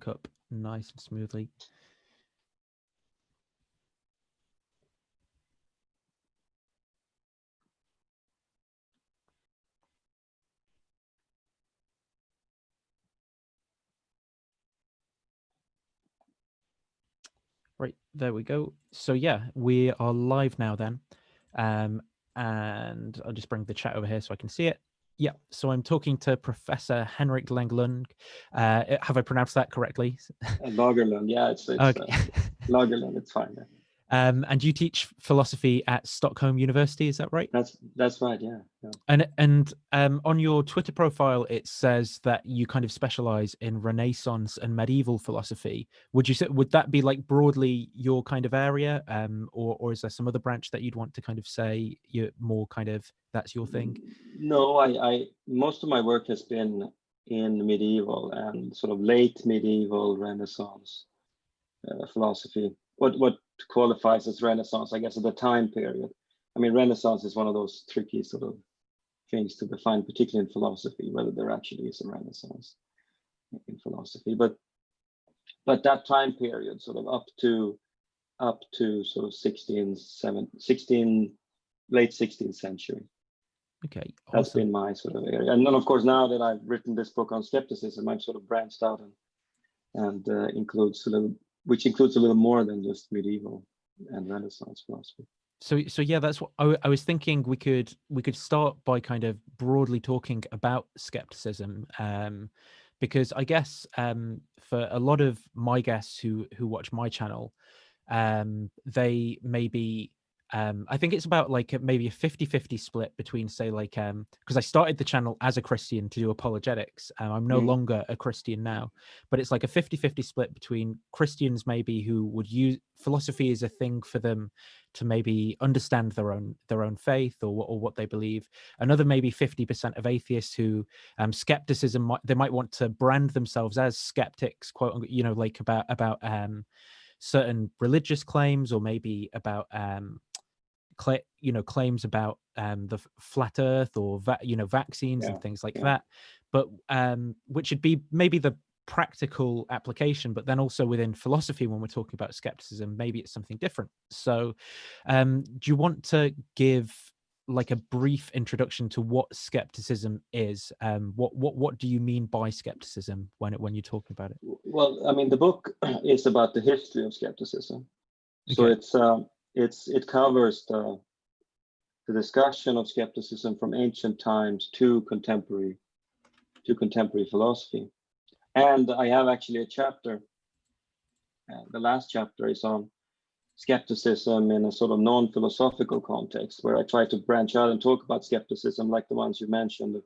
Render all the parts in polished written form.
up nice and smoothly. Right, there we go. So yeah, we are live now then. And I'll just bring the chat over here so I can see it. Yeah, so I'm talking to Professor Henrik Lagerlund. Have I pronounced that correctly? Lagerlund, yeah, it's okay. Lagerlund, it's fine. Yeah. And you teach philosophy at Stockholm University, is that right? That's right, yeah. And on your Twitter profile, it says that you kind of specialize in Renaissance and medieval philosophy. Would you say, would that be like broadly your kind of area, or is there some other branch that you'd want to kind of say you're more kind of that's your thing? No, I most of my work has been in medieval and sort of late medieval Renaissance philosophy. What qualifies as Renaissance, I guess, at the time period. I mean, Renaissance is one of those tricky sort of things to define, particularly in philosophy, whether there actually is a Renaissance in philosophy. But that time period, sort of up to sort of late 16th century. Okay, awesome. That's been my sort of area. And then, of course, now that I've written this book on skepticism, I've sort of branched out and includes a little more than just medieval and Renaissance philosophy. So yeah, that's what I was thinking. We could start by kind of broadly talking about skepticism, because I guess for a lot of my guests who watch my channel, they may be I think it's about like maybe a 50-50 split between, say, like because I started the channel as a Christian to do apologetics. I'm no longer a Christian now, but it's like a 50-50 split between Christians maybe who would use philosophy as a thing for them to maybe understand their own faith or what they believe. Another maybe 50% of atheists who skepticism they might want to brand themselves as skeptics, quote unquote, you know, like about certain religious claims, or maybe about claims about the flat earth or vaccines and things like that, but which would be maybe the practical application. But then also within philosophy, when we're talking about skepticism, maybe it's something different. So do you want to give like a brief introduction to what skepticism is? What do you mean by skepticism when you're talking about it? Well, I mean, the book is about the history of skepticism. So it covers the discussion of skepticism from ancient times to contemporary philosophy. And I have actually a chapter. The last chapter is on skepticism in a sort of non-philosophical context, where I try to branch out and talk about skepticism like the ones you mentioned,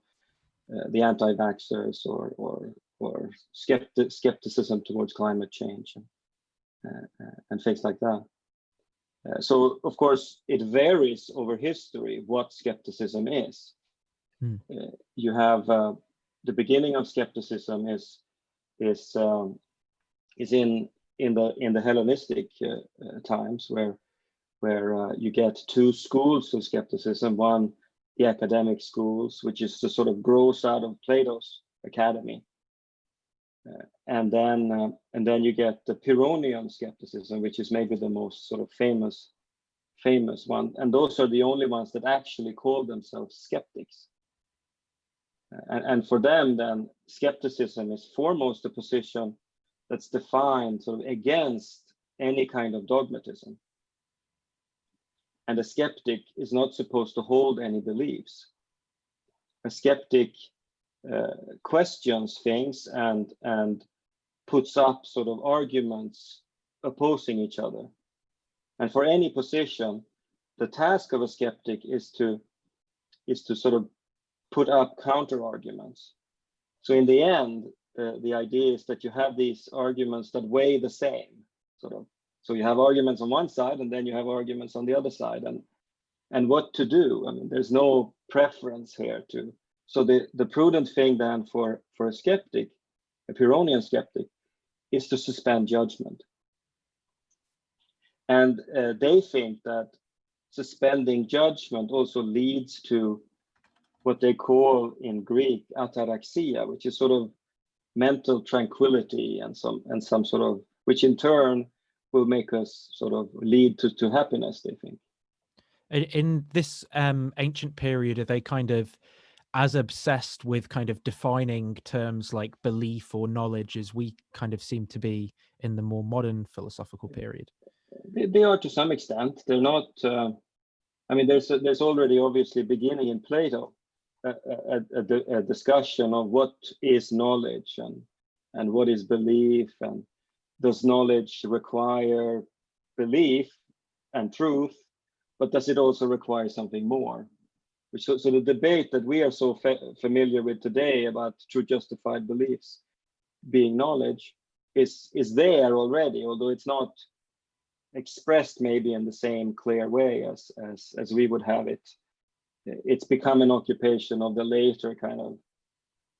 the anti-vaxxers or skepticism towards climate change and things like that. So, of course, it varies over history what skepticism is. You have the beginning of skepticism is in the Hellenistic times, where you get two schools of skepticism. One, the academic schools, which is the sort of grows out of Plato's academy, and then you get the Pyrrhonian skepticism, which is maybe the most sort of famous one, and those are the only ones that actually call themselves skeptics. And for them, then skepticism is foremost a position that's defined sort of against any kind of dogmatism. And a skeptic is not supposed to hold any beliefs. A skeptic questions things and puts up sort of arguments opposing each other. And for any position, the task of a skeptic is to sort of put up counter arguments. So in the end, the idea is that you have these arguments that weigh the same, sort of. So you have arguments on one side, and then you have arguments on the other side, and what to do. I mean, there's no preference here to. So the prudent thing then for a skeptic, a Pyrrhonian skeptic, is to suspend judgment. And they think that suspending judgment also leads to what they call in Greek ataraxia, which is sort of mental tranquility and some sort of, which in turn will make us sort of lead to happiness, they think. In this ancient period, are they kind of as obsessed with kind of defining terms like belief or knowledge as we kind of seem to be in the more modern philosophical period? They are to some extent. They're not. I mean, there's already obviously beginning in Plato a discussion of what is knowledge and what is belief, and does knowledge require belief and truth, but does it also require something more? So the debate that we are so familiar with today about true justified beliefs being knowledge is there already, although it's not expressed maybe in the same clear way as we would have it. It's become an occupation of the later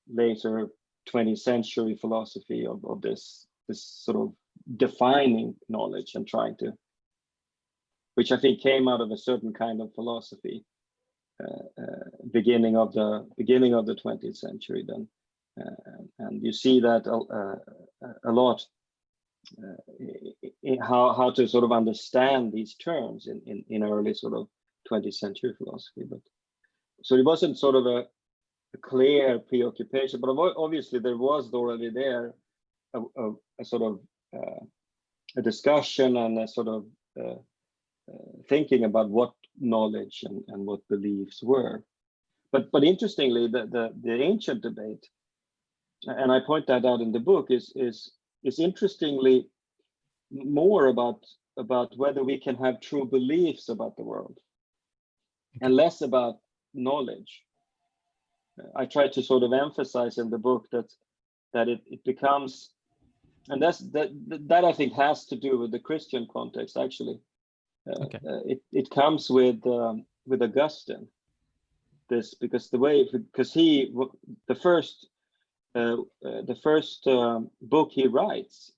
20th century philosophy of this sort of defining knowledge and trying to, which I think came out of a certain kind of philosophy beginning of the 20th century then, and you see that a lot in how to sort of understand these terms in early sort of 20th century philosophy. But so it wasn't sort of a clear preoccupation, but obviously there was already there a sort of a discussion and a sort of thinking about what knowledge and what beliefs were. But interestingly, the ancient debate, and I point that out in the book, is interestingly more about whether we can have true beliefs about the world and less about knowledge. I try to sort of emphasize in the book that it becomes, and that I think has to do with the Christian context actually. It comes with Augustine, because the first book he writes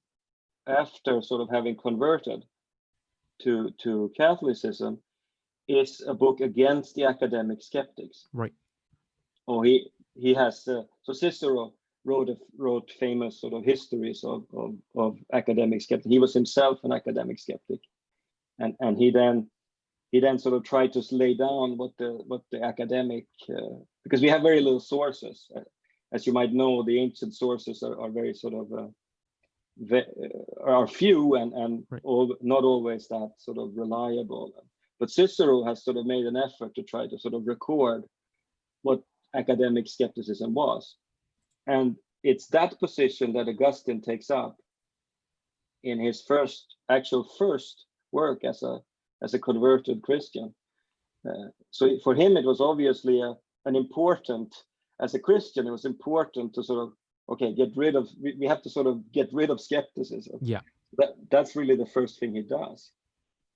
after sort of having converted to Catholicism is a book against the academic skeptics. Right. Oh, he has so Cicero wrote famous sort of histories of academic skeptics. He was himself an academic skeptic. And he then sort of tried to lay down what the academic, because we have very little sources, as you might know. The ancient sources are very sort of are few and right. Not always that sort of reliable. But Cicero has sort of made an effort to try to sort of record what academic skepticism was, and it's that position that Augustine takes up in his first work as a converted Christian. So for him, it was obviously an important, as a Christian, it was important to sort of, we have to sort of get rid of skepticism. Yeah. That's really the first thing he does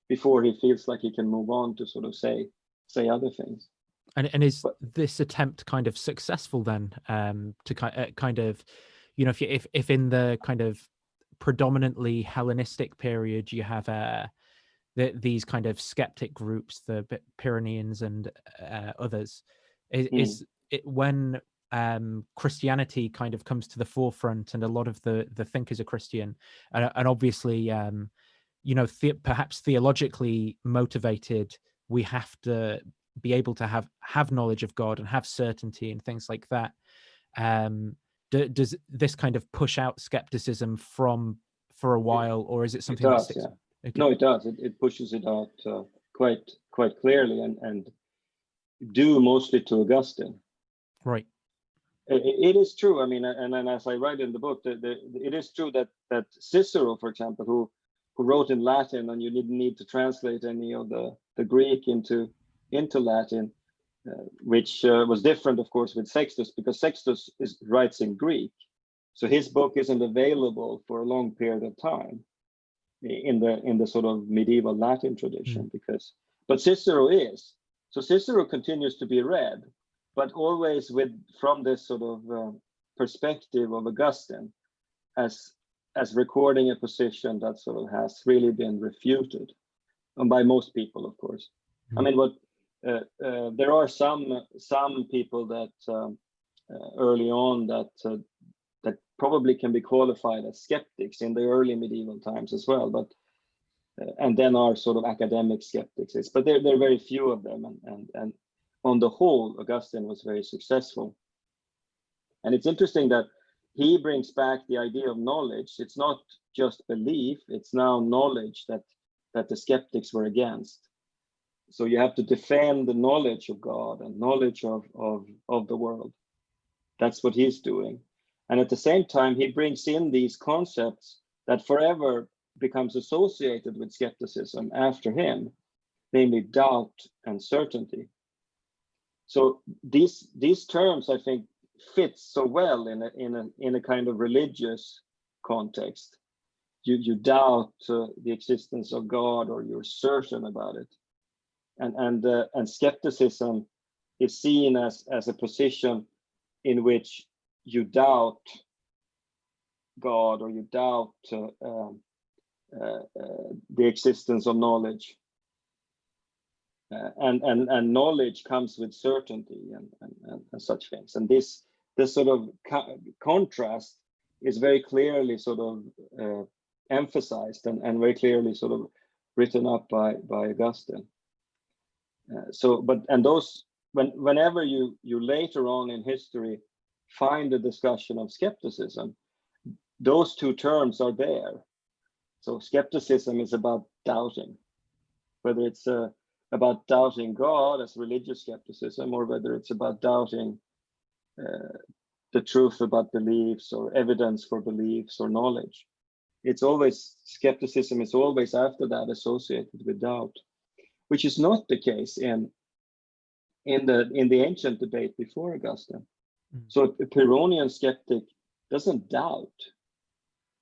before he feels like he can move on to sort of say other things. And is this attempt kind of successful then, to kind of, you know, if in the kind of predominantly Hellenistic period you have these kind of skeptic groups, the Pyreneans and others, is it when Christianity kind of comes to the forefront and a lot of the thinkers are Christian, and obviously you know, perhaps theologically motivated, we have to be able to have knowledge of God and have certainty and things like that. Does this kind of push out skepticism for a while, or is it something it does, that sticks? Yeah. Okay. No, it does. It pushes it out quite clearly, and due mostly to Augustine. Right. It is true. I mean, and as I write in the book, it is true that Cicero, for example, who wrote in Latin, and you didn't need to translate any of the Greek into Latin, which was different, of course, with Sextus, because Sextus writes in Greek, so his book isn't available for a long period of time in the sort of medieval Latin tradition, but Cicero is. So Cicero continues to be read, but always from this sort of perspective of Augustine as recording a position that sort of has really been refuted, and by most people, of course. I mean, there are some people that early on that that probably can be qualified as skeptics in the early medieval times as well, but and then are sort of academic skeptics. But there are very few of them, and on the whole, Augustine was very successful. And it's interesting that he brings back the idea of knowledge. It's not just belief, it's now knowledge that the skeptics were against. So you have to defend the knowledge of God and knowledge of the world. That's what he's doing. And at the same time, he brings in these concepts that forever becomes associated with skepticism after him, namely doubt and certainty. So these terms, I think, fit so well in a kind of religious context. You doubt the existence of God, or you're certain about it, and skepticism is seen as a position in which you doubt God, or you doubt the existence of knowledge, and knowledge comes with certainty and such things. And this sort of contrast is very clearly sort of emphasized and very clearly sort of written up by Augustine. Whenever you later on in history find a discussion of skepticism, those two terms are there. So skepticism is about doubting, whether it's about doubting God as religious skepticism, or whether it's about doubting the truth about beliefs, or evidence for beliefs, or knowledge. It's always, skepticism is always after that associated with doubt, which is not the case in the ancient debate before Augustine. So a Pyrrhonian skeptic doesn't doubt.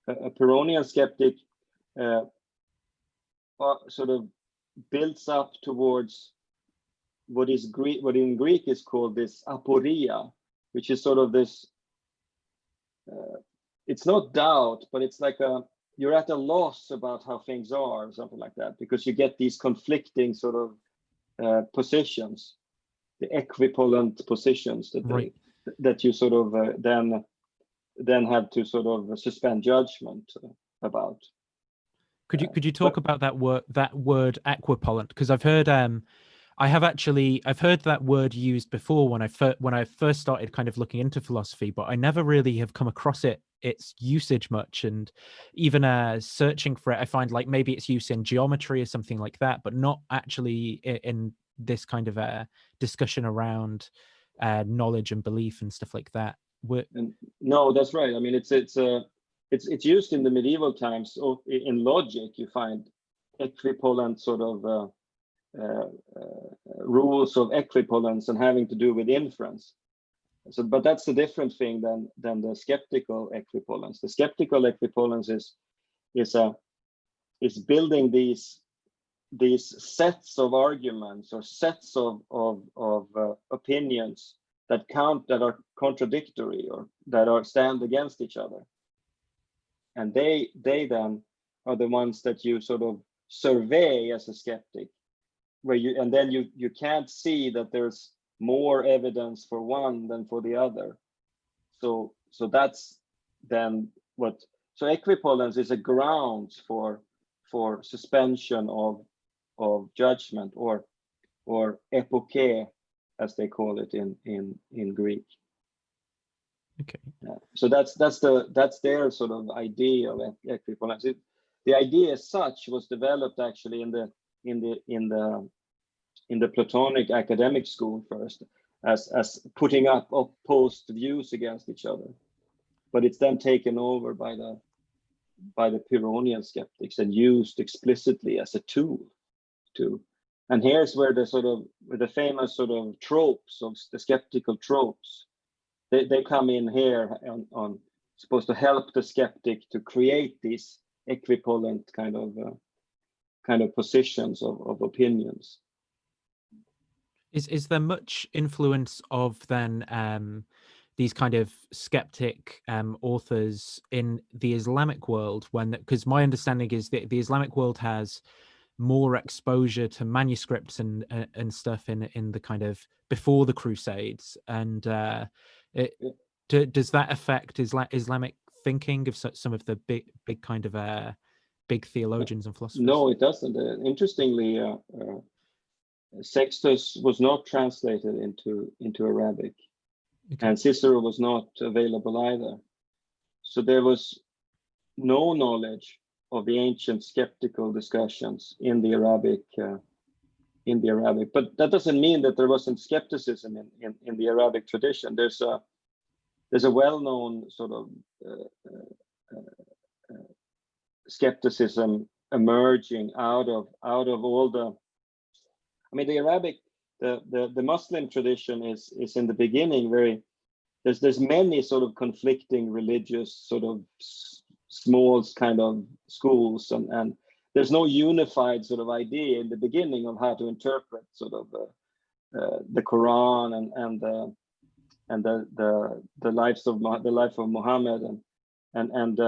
A Pyrrhonian skeptic sort of builds up towards what in Greek is called this aporia, which is sort of this. It's not doubt, but it's like you're at a loss about how things are, or something like that, because you get these conflicting sort of positions, the equivalent positions that you sort of then have to sort of suspend judgment about. Could you talk about that word equipollent? Because I've heard I've heard that word used before when I first started kind of looking into philosophy, but I never really have come across its usage much. And even searching for it, I find like maybe its use in geometry or something like that, but not actually in this kind of discussion around knowledge and belief and stuff like that. No, that's right. I mean, it's used in the medieval times. So in logic, you find equipollent sort of rules of equipollence and having to do with inference. So, but that's a different thing than the skeptical equipollence. The skeptical equipollence is building these sets of arguments or sets of opinions that are contradictory or that stand against each other, and they then are the ones that you sort of survey as a skeptic, where you can't see that there's more evidence for one than for the other. So that's then what. So equipollence is a ground for suspension of judgment, or epoche, as they call it in Greek. Okay. So that's their sort of idea of equipollence. The idea as such was developed actually in the Platonic academic school first, as putting up opposed views against each other, but it's then taken over by the Pyrrhonian skeptics and used explicitly as a tool to. And here's where the famous sort of tropes of the skeptical tropes, they come in here on supposed to help the skeptic to create these equipollent kind of positions of opinions. Is there much influence of then these kind of skeptic authors in the Islamic world? Because my understanding is that the Islamic world has more exposure to manuscripts and stuff in the kind of before the Crusades, and Does that affect Islamic thinking of some of the big kind of big theologians and philosophers? No, it doesn't. Interestingly, Sextus was not translated into Arabic, Okay. and Cicero was not available either. So there was no knowledge of the ancient skeptical discussions in the Arabic. But that doesn't mean that there wasn't skepticism in the Arabic tradition. There's a well-known sort of skepticism emerging out of all the. I mean, the Arabic, the Muslim tradition is in the beginning very. There's many sort of conflicting religious sort of small kind of schools, and there's no unified sort of idea in the beginning of how to interpret sort of the Quran and the life of Muhammad and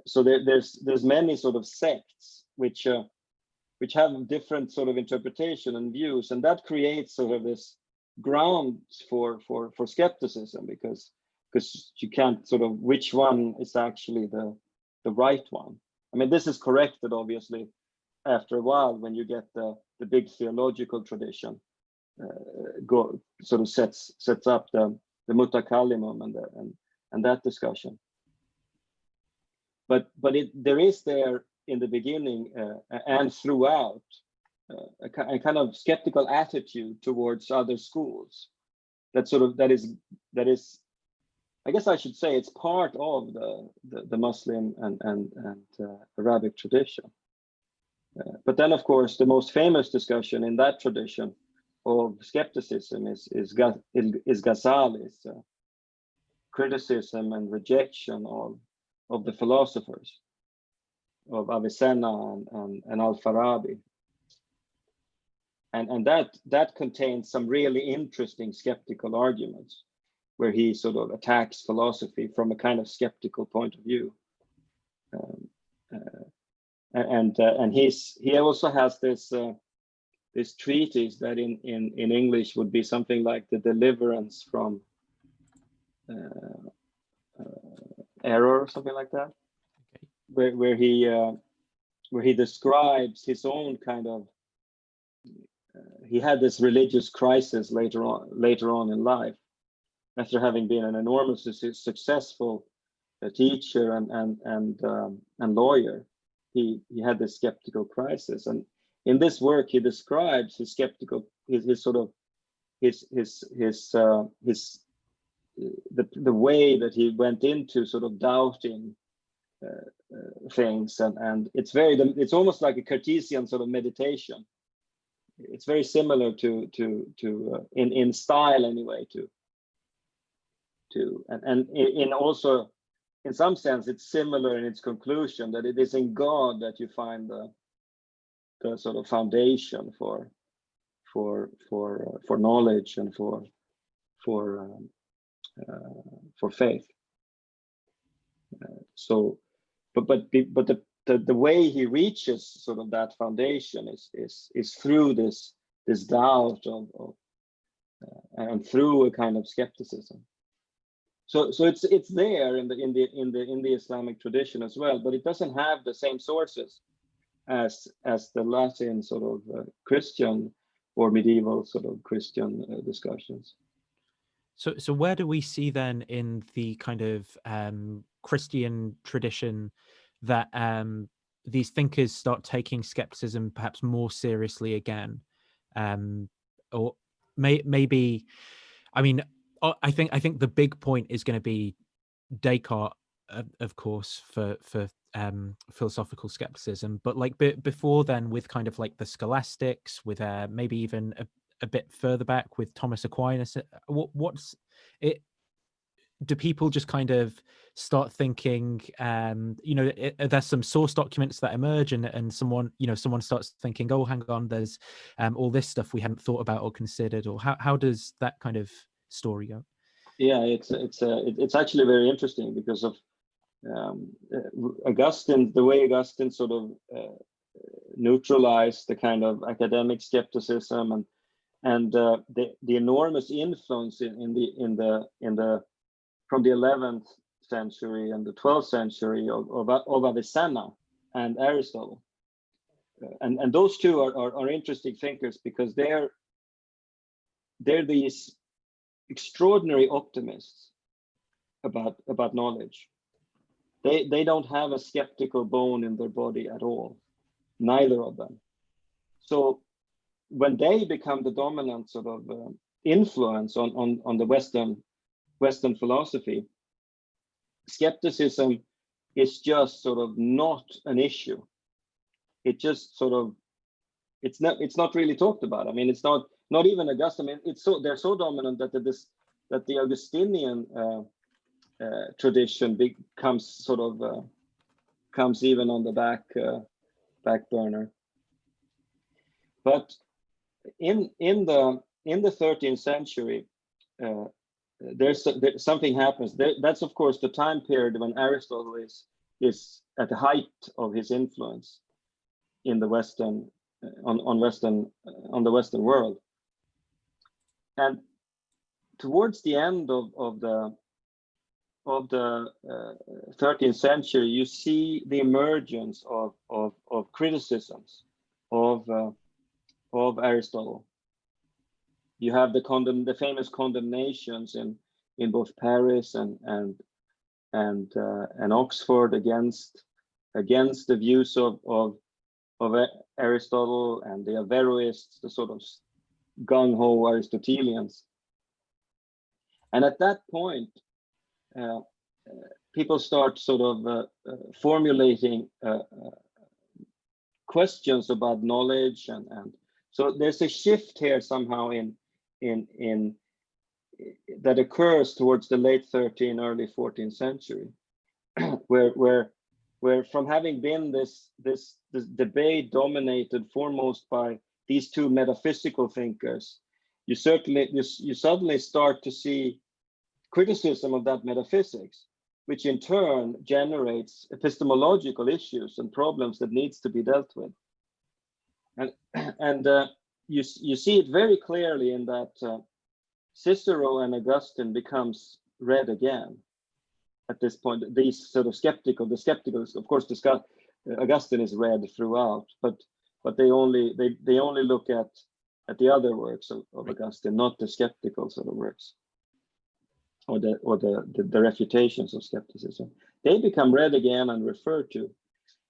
so there's many sort of sects which have different sort of interpretation and views, and that creates sort of this grounds for skepticism because you can't sort of which one is actually the right one. I mean, this is corrected obviously after a while when you get the big theological tradition sort of sets up the mutakallimum and that discussion. But there is there in the beginning and throughout a kind of skeptical attitude towards other schools. That is I guess I should say it's part of the Muslim and Arabic tradition. But then, of course, the most famous discussion in that tradition of skepticism is Ghazali's criticism and rejection of the philosophers of Avicenna and Al-Farabi. And that contains some really interesting skeptical arguments where he sort of attacks philosophy from a kind of skeptical point of view. And he also has this treatise that in English would be something like the deliverance from error or something like that, okay. where he describes his own kind of he had this religious crisis later on in life after having been an enormously successful teacher and lawyer. He had this skeptical crisis, and in this work he describes his skeptical his the way that he went into sort of doubting things, and it's almost like a Cartesian sort of meditation. It's very similar to in style anyway and in also in some sense it's similar in its conclusion that it is in God that you find the sort of foundation for knowledge and for faith. But the way he reaches sort of that foundation is through this doubt of and through a kind of skepticism. So it's there in the Islamic tradition as well, but it doesn't have the same sources as the Latin sort of Christian or medieval sort of Christian discussions. So where do we see then in the kind of Christian tradition that these thinkers start taking skepticism perhaps more seriously again, or maybe, I mean, I think the big point is going to be Descartes, of course, for philosophical skepticism, but like before then, with kind of like the scholastics, with maybe even a bit further back with Thomas Aquinas. What's it? Do people just kind of start thinking, there's some source documents that emerge and someone starts thinking, oh, hang on, there's all this stuff we hadn't thought about or considered, or how does that kind of story go? Yeah, it's actually very interesting because of Augustine, the way Augustine sort of neutralized the kind of academic skepticism and the enormous influence in the from the 11th century and the 12th century of Avicenna and Aristotle. And those two are interesting thinkers because they're these extraordinary optimists about knowledge. They don't have a skeptical bone in their body at all, neither of them. So when they become the dominant sort of influence on the Western philosophy, skepticism is just sort of not an issue. It just sort of, it's not really talked about. I mean, it's not even Augustine. I mean, they're so dominant that the Augustinian tradition becomes sort of comes even on the back burner. But in the 13th century, there's something happens. That's of course the time period when Aristotle is at the height of his influence in the Western on the Western world. And towards the end of the 13th century, you see the emergence of criticisms of Aristotle. You have the famous condemnations in both Paris and Oxford against the views of Aristotle and the Averroists, the sort of gung-ho Aristotelians. And at that point, people start sort of formulating questions about knowledge, and so there's a shift here somehow in that occurs towards the late 13th, early 14th century, where from having been this debate dominated foremost by these two metaphysical thinkers, you suddenly start to see criticism of that metaphysics, which in turn generates epistemological issues and problems that needs to be dealt with. And you see it very clearly in that Cicero and Augustine becomes read again at this point. These sort of the skepticals, of course, Augustine is read throughout, but they only look at the other works of Augustine, not the skeptical sort of works, or the refutations of skepticism. They become read again and referred to,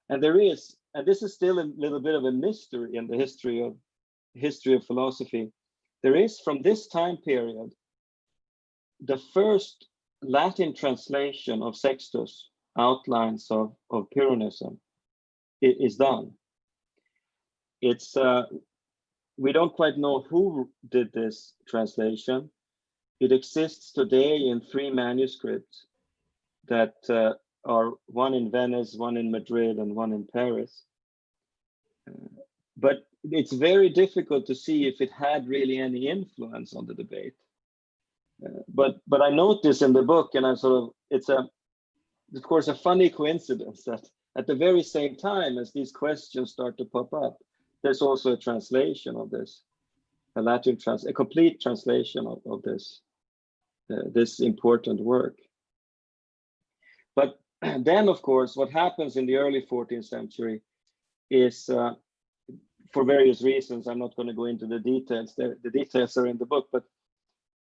and this is still a little bit of a mystery in the history of philosophy. There is, from this time period, the first Latin translation of Sextus' outlines of Pyrrhonism is done. It's we don't quite know who did this translation. It exists today in 3 manuscripts that are one in Venice, one in Madrid, and one in Paris. But it's very difficult to see if it had really any influence on the debate. But I note this in the book, and it's of course a funny coincidence that at the very same time as these questions start to pop up, there's also a translation of this, a complete translation of this important work. But then, of course, what happens in the early 14th century is, for various reasons, I'm not going to go into the details. The details are in the book, but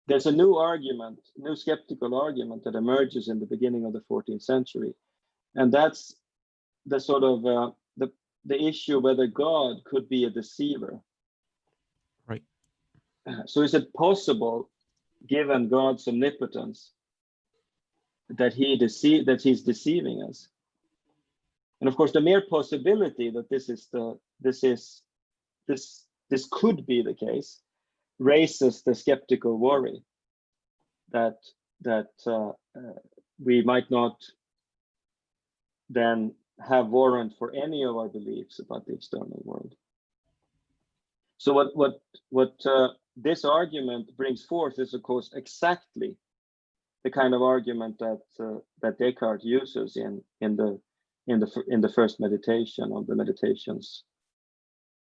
there's a new skeptical argument that emerges in the beginning of the 14th century, and that's the sort of the issue whether God could be a deceiver. Right. So is it possible, given God's omnipotence, that he's deceiving us? And of course, the mere possibility that this could be the case raises the skeptical worry that we might not then have warrant for any of our beliefs about the external world. So what this argument brings forth is, of course, exactly the kind of argument that Descartes uses in the first meditation of the meditations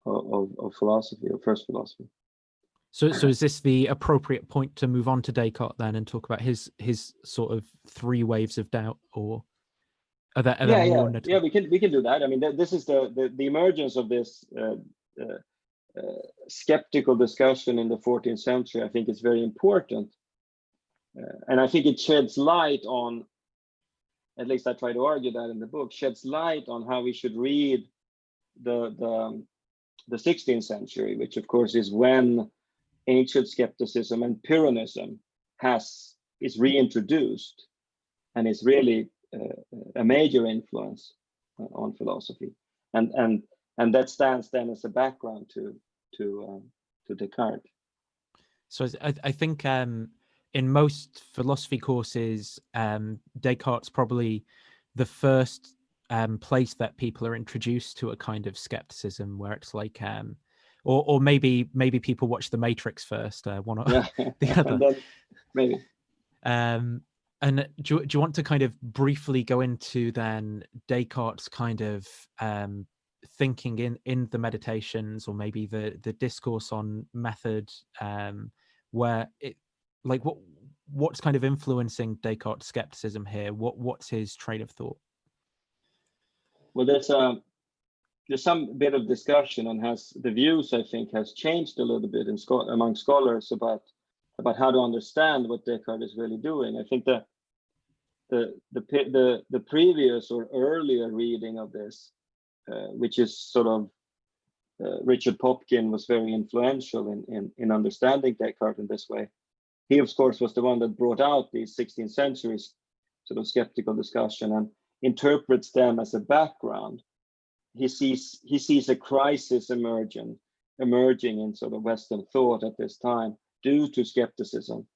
of philosophy, or first philosophy. So is this the appropriate point to move on to Descartes then and talk about his sort of three waves of doubt, or are there more? We can do that. I mean, this is the emergence of this skeptical discussion in the 14th century. I think is very important, and I think it sheds light on, at least I try to argue that in the book, sheds light on how we should read the 16th century, which of course is when ancient skepticism and Pyrrhonism is reintroduced and is really a major influence on philosophy, and that stands then as a background to Descartes. So I think in most philosophy courses, Descartes probably the first place that people are introduced to a kind of skepticism, where it's like, or maybe people watch The Matrix first, one or the other. And then maybe. And do you want to kind of briefly go into then Descartes' kind of thinking in the Meditations, or maybe the discourse on method, where it, like, what's kind of influencing Descartes' skepticism here? What's his train of thought? Well, there's some bit of discussion on the views, I think, has changed a little bit among scholars about how to understand what Descartes is really doing. I think the previous or earlier reading of this, which is sort of Richard Popkin was very influential in understanding Descartes in this way. He, of course, was the one that brought out these 16th century sort of skeptical discussion and interprets them as a background. He sees a crisis emerging in sort of Western thought at this time due to skepticism,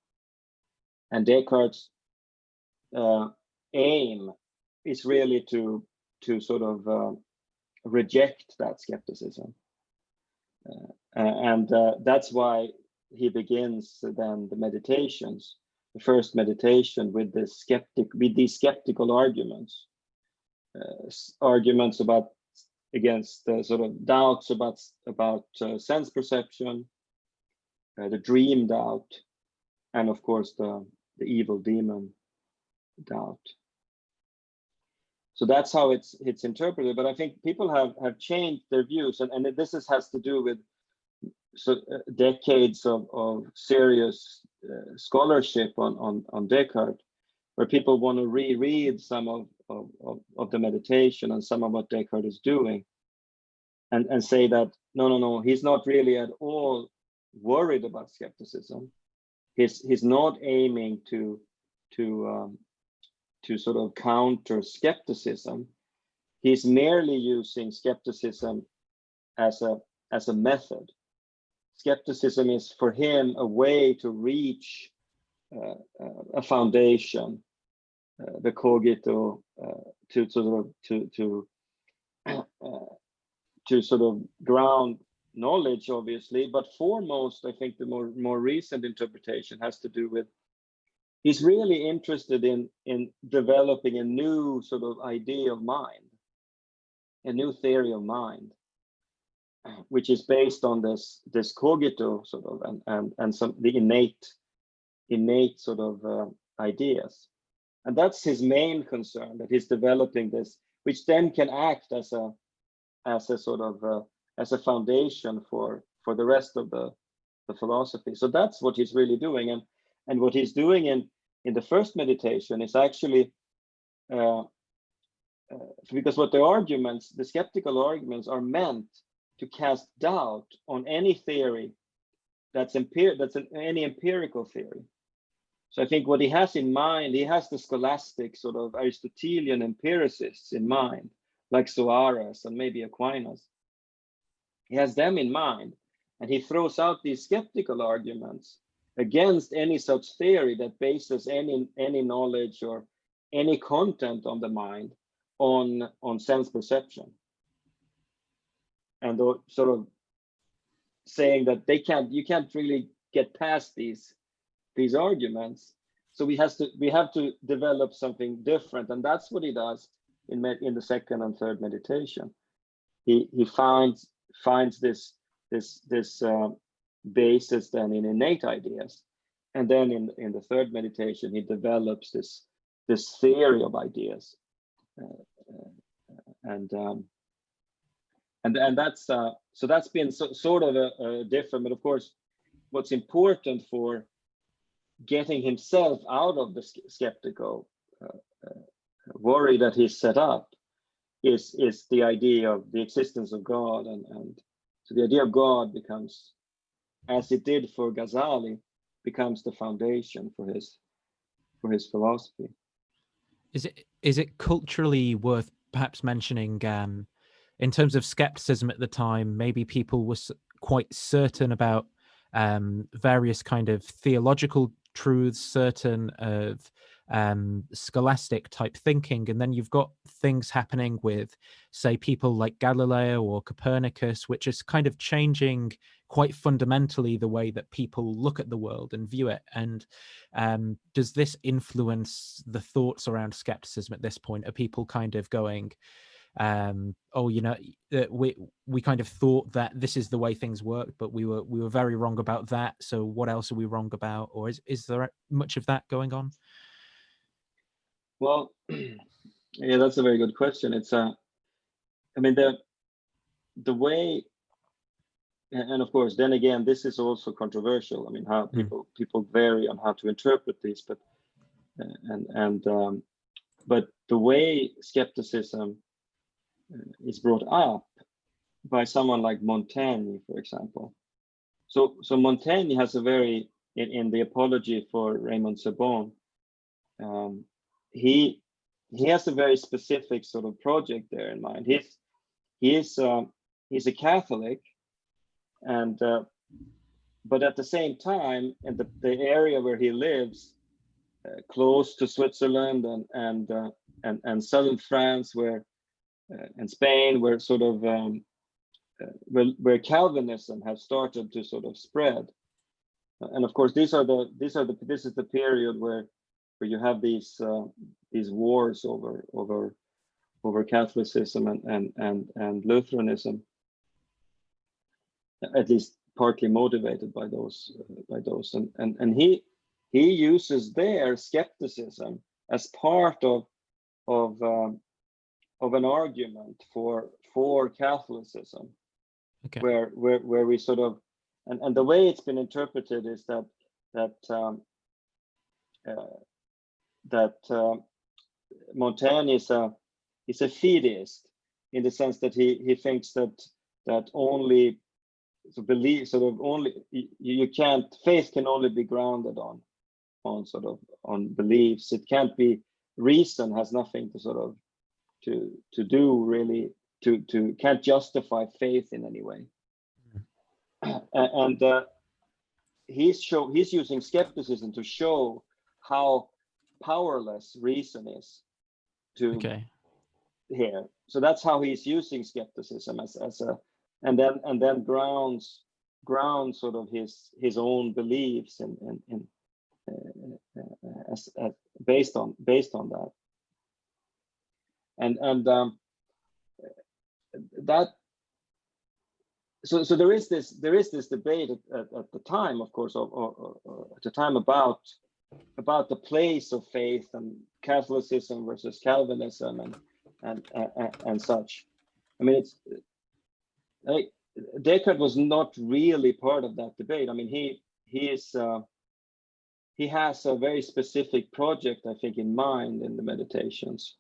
and Descartes' aim is really to sort of reject that skepticism, and that's why he begins then the Meditations, the first meditation, with these skeptical arguments, against sort of doubts about sense perception, the dream doubt, and of course the evil demon doubt. So that's how it's interpreted. But I think people have changed their views, and this has to do with decades of serious scholarship on Descartes, where people want to reread some of the meditation and some of what Descartes is doing, and say that no, he's not really at all worried about skepticism. He's not aiming to sort of counter skepticism. He's merely using skepticism as a method. Skepticism is for him a way to reach a foundation, the cogito, to sort of ground knowledge, obviously. But foremost, I think the more recent interpretation has to do with he's really interested in developing a new sort of idea of mind, a new theory of mind, which is based on this cogito sort of and some the innate sort of ideas. And that's his main concern, that he's developing this, which then can act as a sort of as a foundation for the rest of the philosophy. So that's what he's really doing, and what he's doing in the first meditation is actually because what the skeptical arguments are meant to cast doubt on any theory that's any empirical theory. So I think what he has in mind, he has the scholastic sort of Aristotelian empiricists in mind, like Suarez and maybe Aquinas. He has them in mind, and he throws out these skeptical arguments against any such theory that bases any knowledge or any content on the mind on sense perception, and sort of saying that you can't really get past these arguments. So we have to develop something different, and that's what he does in the second and third meditation. He finds this basis than in innate ideas. And then in the third meditation, he develops this theory of ideas, and that's so that's been sort of a different. But of course, what's important for getting himself out of the skeptical worry that he's set up is the idea of the existence of God, and so the idea of God becomes, as it did for Ghazali, becomes the foundation for his philosophy. Is it culturally worth perhaps mentioning, in terms of skepticism at the time, maybe people were quite certain about various kind of theological truths, certain of scholastic type thinking, and then you've got things happening with, say, people like Galileo or Copernicus, which is kind of changing quite fundamentally the way that people look at the world and view it. And does this influence the thoughts around skepticism at this point? Are people kind of going, oh, you know, we kind of thought that this is the way things work, but we were very wrong about that, so what else are we wrong about? Or is there much of that going on? Well, yeah, that's a very good question. It's I mean, the way, and of course, then again, this is also controversial. I mean, how people vary on how to interpret these, but but the way skepticism is brought up by someone like Montaigne, for example. So Montaigne has a very, in the Apology for Raymond Sebon, he has a very specific sort of project there in mind. He's a Catholic, and but at the same time, in the area where he lives, close to Switzerland and southern France, where and Spain, where sort of where Calvinism has started to sort of spread, and of course this is the period where you have these wars over Catholicism and Lutheranism, at least partly motivated by those, and he uses their skepticism as part of an argument for Catholicism. Okay. Where we sort of, and the way it's been interpreted is that Montaigne is a fideist, in the sense that he thinks that only belief, sort of only, you can't, faith can only be grounded on beliefs. It can't be, reason has nothing to sort of to do really, can't justify faith in any way. And he's using skepticism to show how powerless reason is to here. So that's how he's using skepticism as a, and then grounds sort of his own beliefs and as based on that. And that, so there is this debate at the time, of course, or at the time about the place of faith and Catholicism versus Calvinism and such. I mean, it's like Descartes was not really part of that debate. I mean, he has a very specific project, I think, in mind in the Meditations.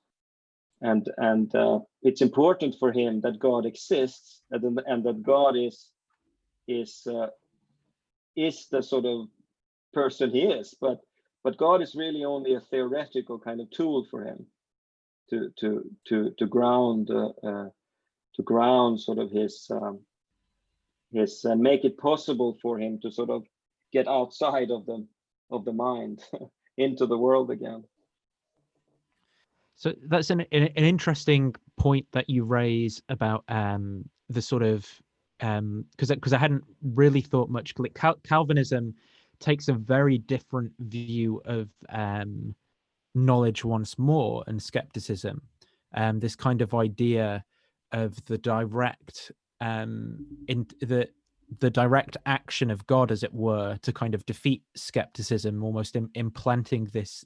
And it's important for him that God exists, and that God is the sort of person he is, but God is really only a theoretical kind of tool for him to ground sort of his make it possible for him to sort of get outside of the mind into the world again. So that's an interesting point that you raise about the sort of, because I hadn't really thought much. Calvinism takes a very different view of knowledge once more, and skepticism, this kind of idea of the direct in the the direct action of God, as it were, to kind of defeat skepticism, almost implanting this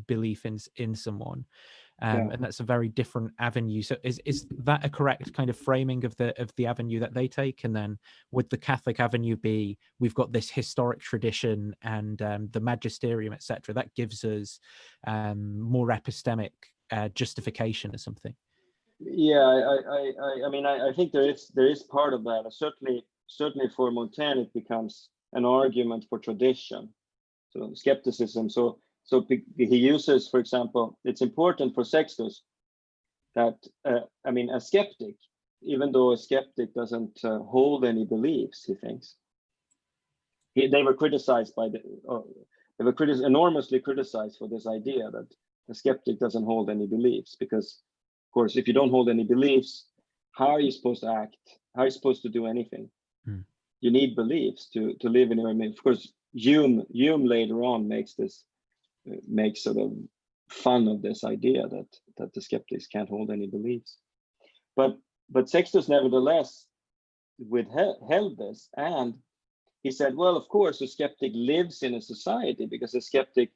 belief in someone. And that's a very different avenue. So is that a correct kind of framing of the avenue that they take? And then would the Catholic avenue be, we've got this historic tradition and the magisterium, etc., that gives us more epistemic justification or something? Yeah, I mean, I think there is part of that. Certainly for Montaigne, it becomes an argument for tradition, so skepticism. So he uses, for example, it's important for Sextus that I mean, a skeptic, even though a skeptic doesn't hold any beliefs, he thinks they were criticized by they were enormously criticized for this idea that the skeptic doesn't hold any beliefs, because of course, if you don't hold any beliefs, how are you supposed to act? How are you supposed to do anything? You need beliefs to live in your. I mean, of course, Hume later on makes sort of fun of this idea that the skeptics can't hold any beliefs. But Sextus nevertheless held this, and he said, well, of course, a skeptic lives in a society because a skeptic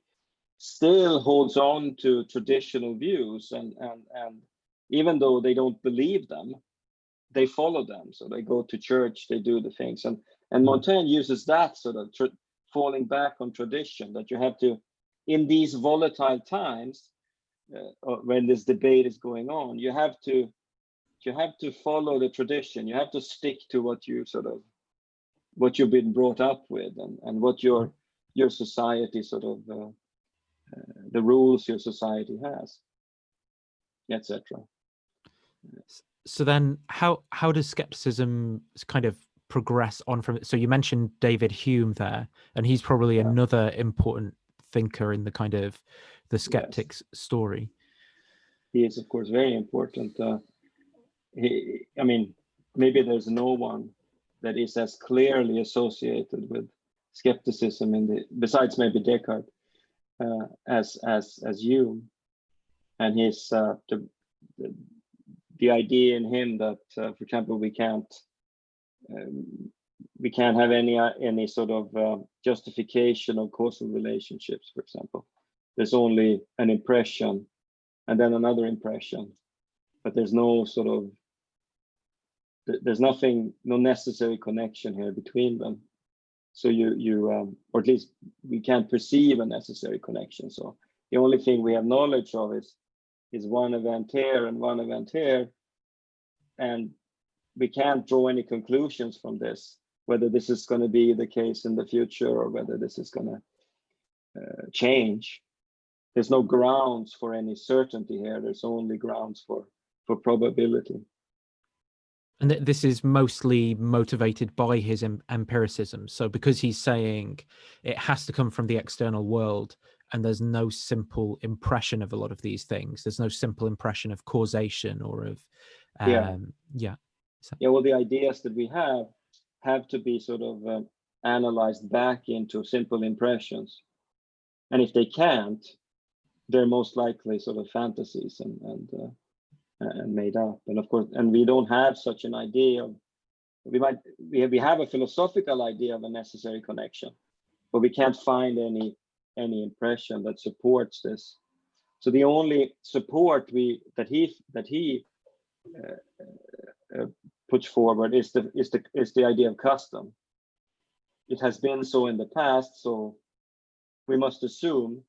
still holds on to traditional views, and even though they don't believe them, they follow them. So they go to church, they do the things. And Montaigne uses that sort of falling back on tradition, that you have to, in these volatile times, when this debate is going on, you have to follow the tradition. You have to stick to what you've been brought up with, and what your society sort of the rules your society has, etc. So then how does skepticism kind of progress on from it? So you mentioned David Hume there, and he's probably another important thinker in the kind of the skeptics story. He is, of course, very important. I mean, maybe there's no one that is as clearly associated with skepticism besides maybe Descartes as Hume, and his the idea in him that, for example, we can't have any sort of justification of causal relationships. For example, there's only an impression and then another impression, but there's no sort of no necessary connection here between them. So or at least we can't perceive a necessary connection. So the only thing we have knowledge of is one event here and one event here, and we can't draw any conclusions from this, whether this is going to be the case in the future or whether this is going to change. There's no grounds for any certainty here. There's only grounds for probability. And this is mostly motivated by his empiricism. So because he's saying it has to come from the external world, and there's no simple impression of a lot of these things. There's no simple impression of causation or of well, the ideas that we have to be sort of analyzed back into simple impressions, and if they can't, they're most likely sort of fantasies and made up. And of course, and we don't have such an idea of, we have a philosophical idea of a necessary connection, but we can't find any impression that supports this. So the only support that he puts forward is the idea of custom. It has been so in the past, so we must assume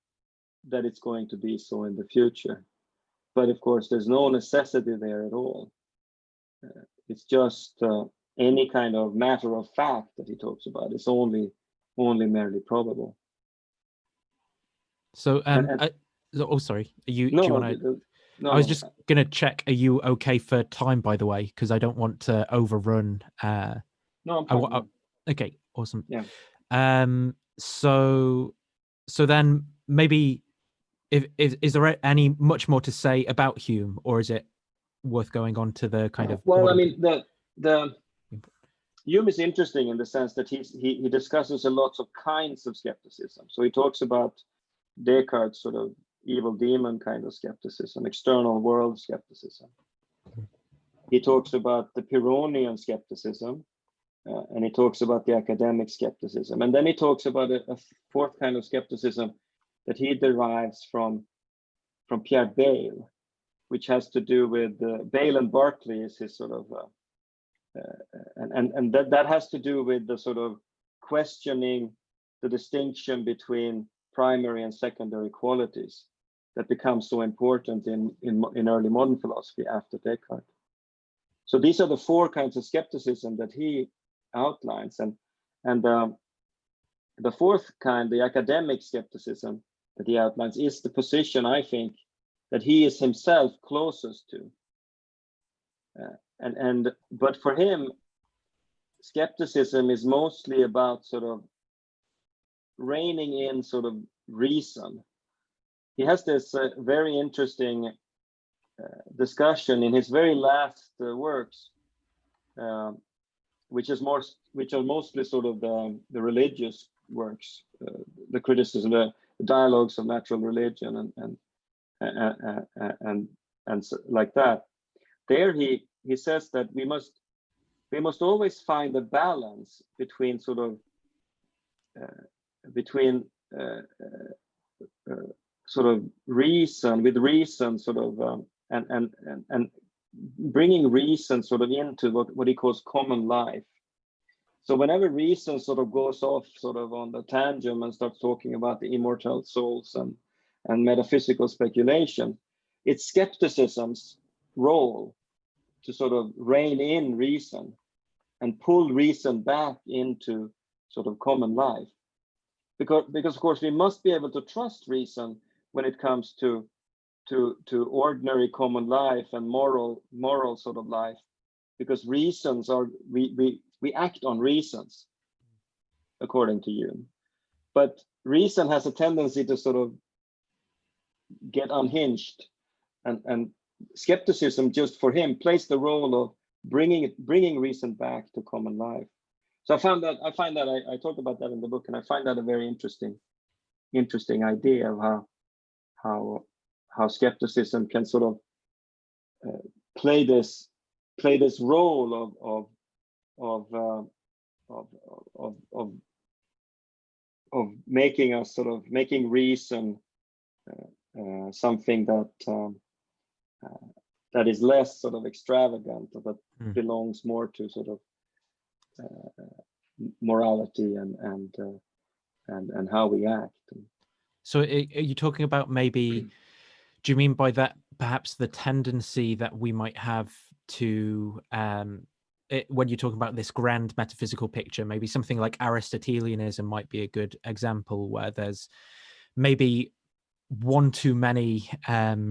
that it's going to be so in the future. But of course, there's no necessity there at all. It's just any kind of matter of fact that he talks about. It's only merely probable. So, sorry. Do you want to? No, I was just going to check. Are you okay for time, by the way? Because I don't want to overrun. No, okay, awesome. Yeah. So then maybe, is there any much more to say about Hume, or is it worth going on to the kind of? Well, I mean, the Hume is interesting in the sense that he discusses a lot of kinds of skepticism. So he talks about Descartes' sort of evil demon kind of skepticism, external world skepticism. He talks about the Pyrrhonian skepticism, and he talks about the academic skepticism. And then he talks about a fourth kind of skepticism that he derives from Pierre Bayle, which has to do with Bayle and Berkeley is his sort of, and that has to do with the sort of questioning the distinction between primary and secondary qualities that becomes so important in early modern philosophy after Descartes. So these are the four kinds of skepticism that he outlines, and the fourth kind, the academic skepticism that he outlines, is the position, I think, that he is himself closest to. But for him, skepticism is mostly about sort of reining in sort of reason. He has this very interesting discussion in his very last works, which are mostly sort of the religious works, the criticism, the dialogues of natural religion, and so, like that. There he says that we must always find a balance between sort of sort of reason sort of and bringing reason sort of into what he calls common life. So whenever reason sort of goes off sort of on the tangent and starts talking about the immortal souls and metaphysical speculation, it's skepticism's role to sort of rein in reason and pull reason back into sort of common life. Because of course we must be able to trust reason when it comes to ordinary common life and moral sort of life, because reasons are we act on reasons according to Hume, but reason has a tendency to sort of get unhinged, and skepticism just for him plays the role of bringing reason back to common life. So I find that I talk about that in the book, and I find that a very interesting idea of how skepticism can sort of play this role of making reason something that is less sort of extravagant, but belongs more to sort of morality and how we act. So are you talking about maybe, do you mean by that perhaps the tendency that we might have to, when you're talking about this grand metaphysical picture, maybe something like Aristotelianism might be a good example, where there's maybe one too many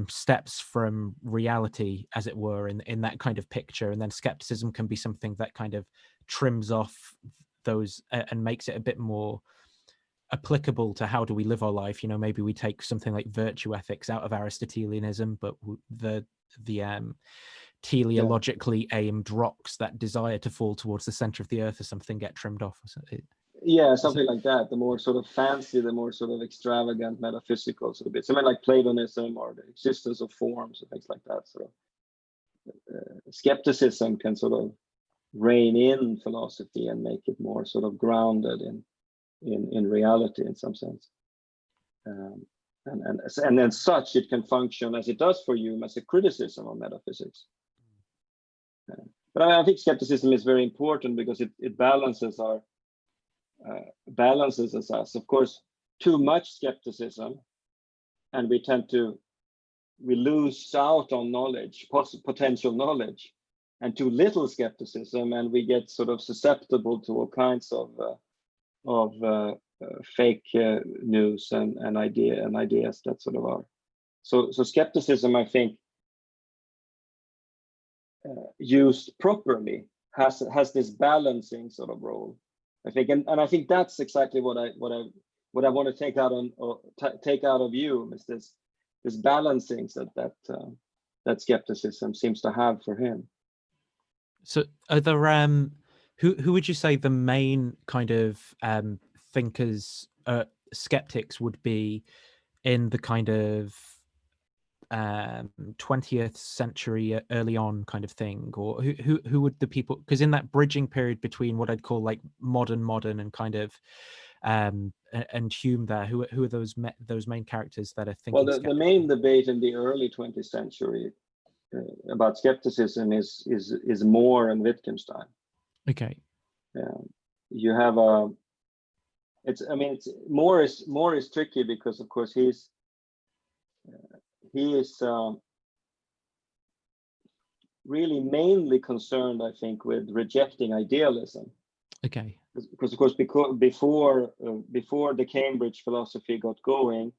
steps from reality, as it were, in that kind of picture, and then skepticism can be something that kind of trims off those and makes it a bit more applicable to how do we live our life. You know, maybe we take something like virtue ethics out of Aristotelianism, but the teleologically aimed rocks that desire to fall towards the center of the earth or something get trimmed off. Yeah, something like that. The more sort of fancy, the more sort of extravagant metaphysical sort of bit. Something like Platonism or the existence of forms and things like that. So skepticism can sort of rein in philosophy and make it more sort of grounded in reality in some sense. And then such it can function as it does for Hume as a criticism of metaphysics. But I think skepticism is very important because it balances us. Of course, too much skepticism, and we lose out on knowledge, potential knowledge, and too little skepticism, and we get sort of susceptible to all kinds of fake news and ideas that sort of are. So skepticism, I think, used properly, has this balancing sort of role, I think, and I think that's exactly what I want to take out of Hume, is this balancing that skepticism seems to have for him. So are there who would you say the main kind of thinkers, skeptics would be in the kind of 20th century early on kind of thing, or who would the people, because in that bridging period between what I'd call like modern and kind of and Hume there, who are those main characters that are thinking? Well, the main debate in the early 20th century about skepticism is More and Wittgenstein. Okay. You have a it's More is tricky because of course he is really mainly concerned, I think, with rejecting idealism. Okay. Because of course before the Cambridge philosophy got going,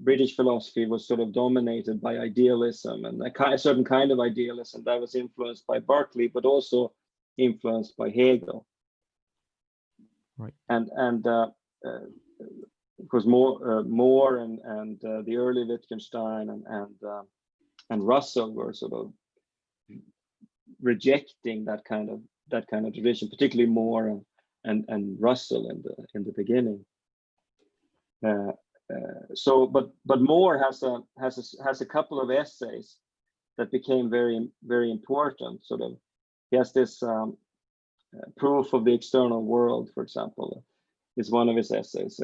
British philosophy was sort of dominated by idealism, and a certain kind of idealism that was influenced by Berkeley, but also influenced by Hegel. Right. And of course More and the early Wittgenstein and Russell were sort of rejecting that kind of tradition, particularly More and Russell in the beginning. But More has a couple of essays that became very, very important. Sort of, he has this proof of the external world, for example, is one of his essays,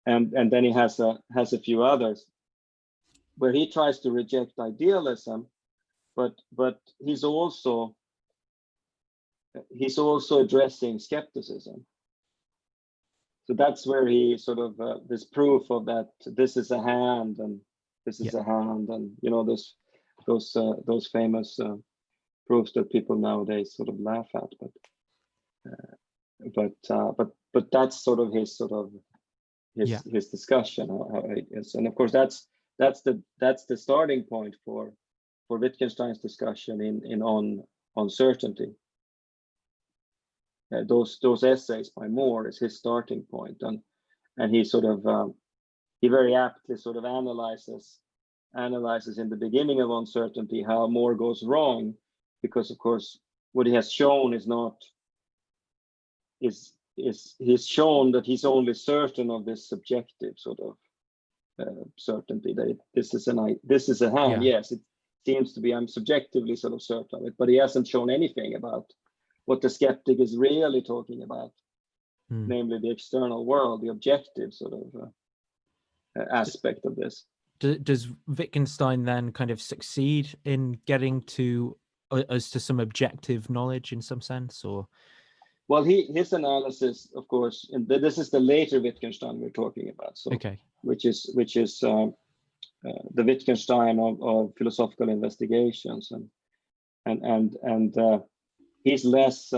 and then he has a few others where he tries to reject idealism, but he's also addressing skepticism. So that's where he sort of this proof of that this is a hand and this is a hand, and those famous proofs that people nowadays sort of laugh at, but that's sort of his discussion how it is. And of course that's the starting point for Wittgenstein's discussion in on certainty. Those essays by More is his starting point, and he sort of he very aptly sort of analyzes in the beginning of uncertainty how More goes wrong, because of course what he has shown he's shown that he's only certain of this subjective sort of certainty, that this is a hand. Yes, it seems to be, I'm subjectively sort of certain of it, but he hasn't shown anything about what the skeptic is really talking about, namely the external world, the objective sort of aspect of this. Does Wittgenstein then kind of succeed in getting to us to some objective knowledge in some sense, or? Well, his analysis, of course, and this is the later Wittgenstein we're talking about. So, okay, which is the Wittgenstein of philosophical investigations, and he's less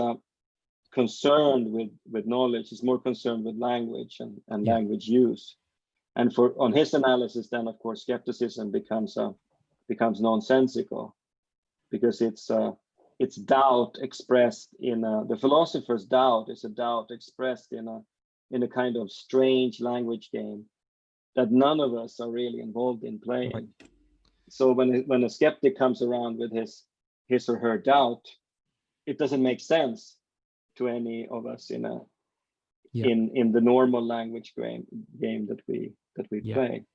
concerned with knowledge. He's more concerned with language and language use. And on his analysis, then of course skepticism becomes nonsensical, because it's doubt expressed in the philosopher's doubt is a doubt expressed in a kind of strange language game that none of us are really involved in playing. Right. So when a skeptic comes around with his or her doubt, it doesn't make sense to any of us in the normal language game that we play.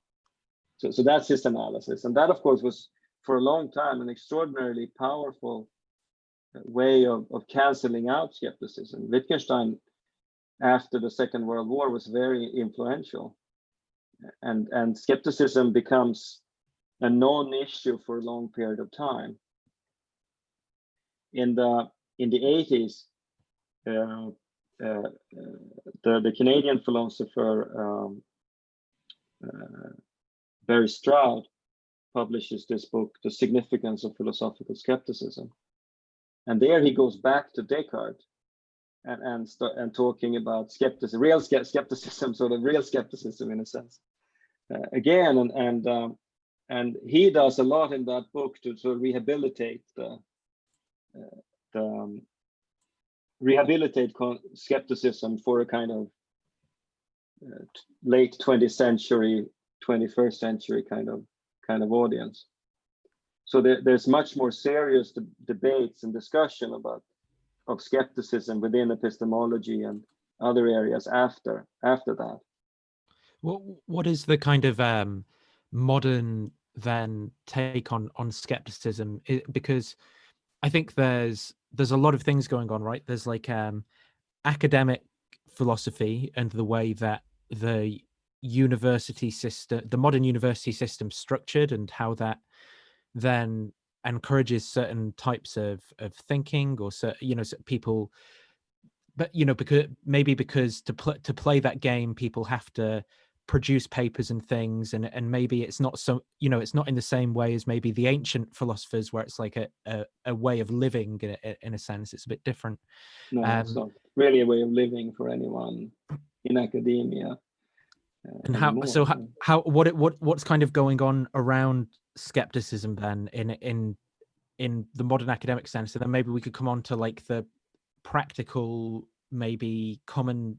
So that's his analysis, and that of course was for a long time an extraordinarily powerful way of canceling out skepticism. Wittgenstein, after the Second World War, was very influential, and skepticism becomes a non-issue for a long period of time. In the 80s, the Canadian philosopher Barry Stroud publishes this book, The Significance of Philosophical Skepticism. And there he goes back to Descartes and talking about skepticism, real skepticism, sort of real skepticism in a sense. Again, and he does a lot in that book to sort of rehabilitate skepticism for a kind of late 20th century, 21st century kind of audience. So there's much more serious debates and discussion of skepticism within epistemology and other areas after that. What is the kind of modern then take on skepticism? Because I think there's a lot of things going on, right? There's like academic philosophy and the way that the university system, the modern university system, structured, and how that then encourages certain types of thinking, or certain, people. But because to play that game, people have to produce papers and things, and maybe it's not so, it's not in the same way as maybe the ancient philosophers, where it's like a way of living in a sense. It's a bit different. No, it's not really a way of living for anyone in academia And anymore. what's kind of going on around skepticism then in the modern academic sense? And then maybe we could come on to like the practical, maybe common,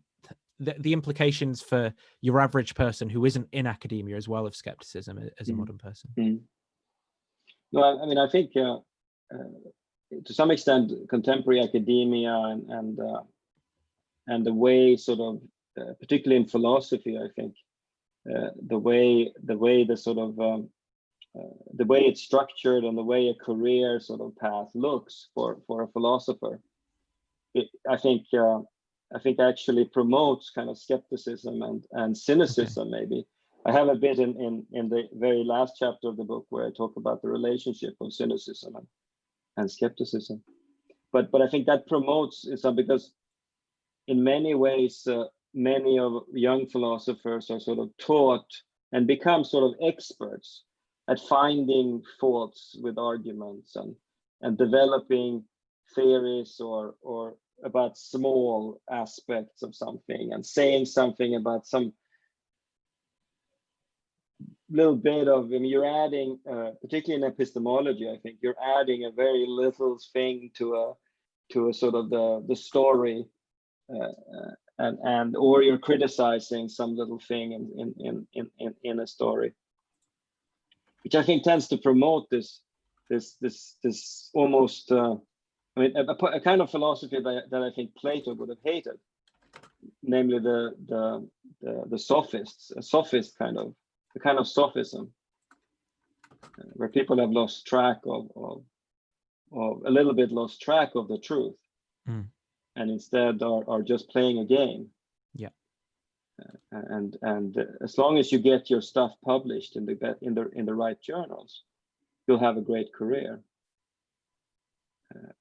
the implications for your average person who isn't in academia as well of skepticism as a modern person. No, I mean, I think to some extent contemporary academia and the way sort of particularly in philosophy, I think the way the sort of the way it's structured and the way a career sort of path looks for a philosopher, I think actually promotes kind of skepticism and cynicism. Okay. Maybe I have a bit in the very last chapter of the book where I talk about the relationship of cynicism and skepticism, but I think that promotes it, because in many ways many of young philosophers are sort of taught and become sort of experts at finding faults with arguments and developing theories or about small aspects of something and saying something about some little bit of, I mean, you're adding, particularly in epistemology, I think you're adding a very little thing to a sort of the story, and or you're criticizing some little thing in a story, which I think tends to promote this almost I mean a kind of philosophy that I think Plato would have hated, namely the sophists, a sophist kind of, the kind of sophism where people have lost track of a little bit lost track of the truth, and instead are just playing a game. Yeah. And as long as you get your stuff published in the right journals, you'll have a great career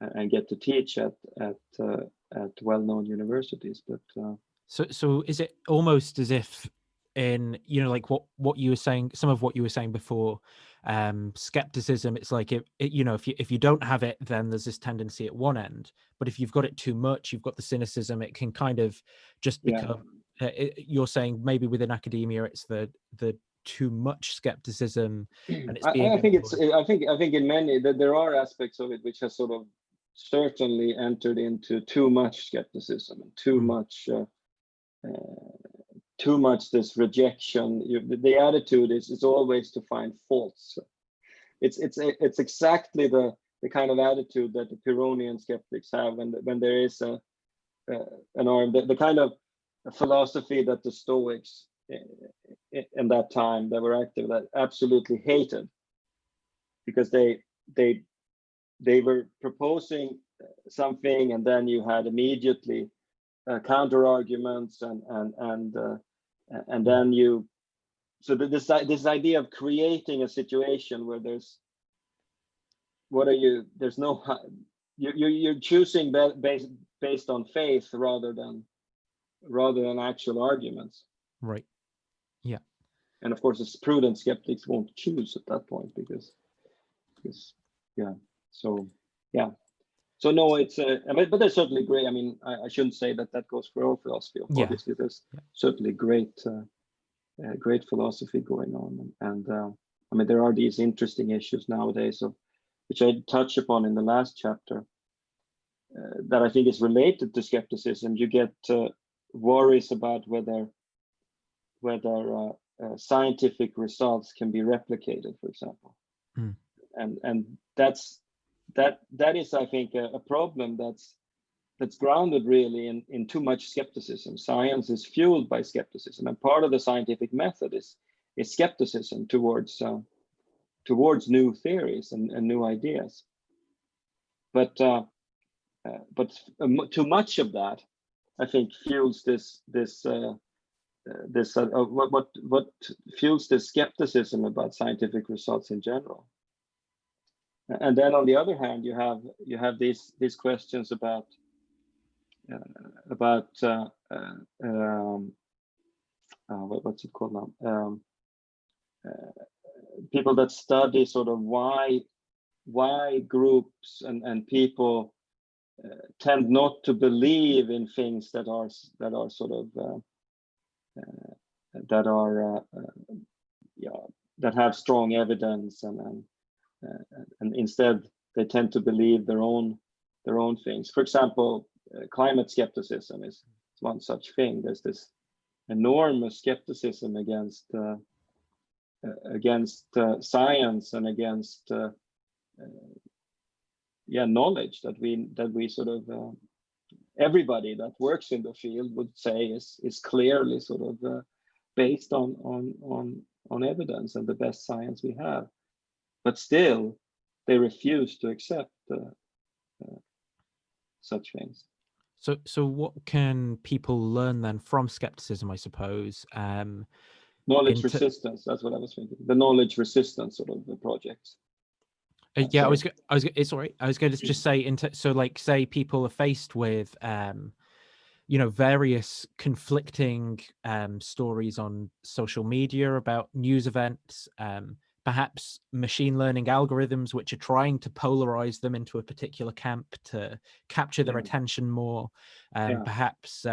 and get to teach at well-known universities. But so is it almost as if, in like what you were saying, some of what you were saying before, skepticism, it's like if you don't have it, then there's this tendency at one end, but if you've got it too much, you've got the cynicism, it can kind of just become you're saying maybe within academia it's the too much skepticism, and it's being I think in many that there are aspects of it which has sort of certainly entered into too much skepticism and too much this rejection. The attitude is always to find faults. It's exactly the kind of attitude that the Pyrrhonian skeptics have when there is the kind of philosophy that the Stoics in that time that were active that absolutely hated, because they were proposing something and then you had immediately counter arguments and then you, so this idea of creating a situation where you're choosing based on faith rather than actual arguments. Right. Yeah. And of course, the prudent skeptics won't choose at that point because yeah. So yeah. So no, it's but there's certainly great. I mean, I shouldn't say that goes for all philosophy. Obviously, there's certainly great philosophy going on, and I mean, there are these interesting issues nowadays of which I touch upon in the last chapter that I think is related to skepticism. You get worries about whether scientific results can be replicated, for example, and that is, I think, a problem that's grounded really in too much skepticism. Science is fueled by skepticism, and part of the scientific method skepticism towards new theories and new ideas. But too much of that, I think, fuels what fuels this skepticism about scientific results in general. And then on the other hand, you have these questions about what's it called now? People that study sort of why groups and people tend not to believe in things that are sort of that have strong evidence, and instead they tend to believe their own things. For example, climate skepticism is one such thing. There's this enormous skepticism against science and against knowledge that we sort of everybody that works in the field would say is clearly sort of based on evidence and the best science we have, but still they refuse to accept such things. So what can people learn then from skepticism, I suppose? Knowledge resistance, that's what I was thinking. The knowledge resistance sort of the projects. Yeah, it's all right. I was going to just say, so like, say people are faced with, various conflicting stories on social media about news events, perhaps machine learning algorithms which are trying to polarize them into a particular camp to capture their attention more. Perhaps,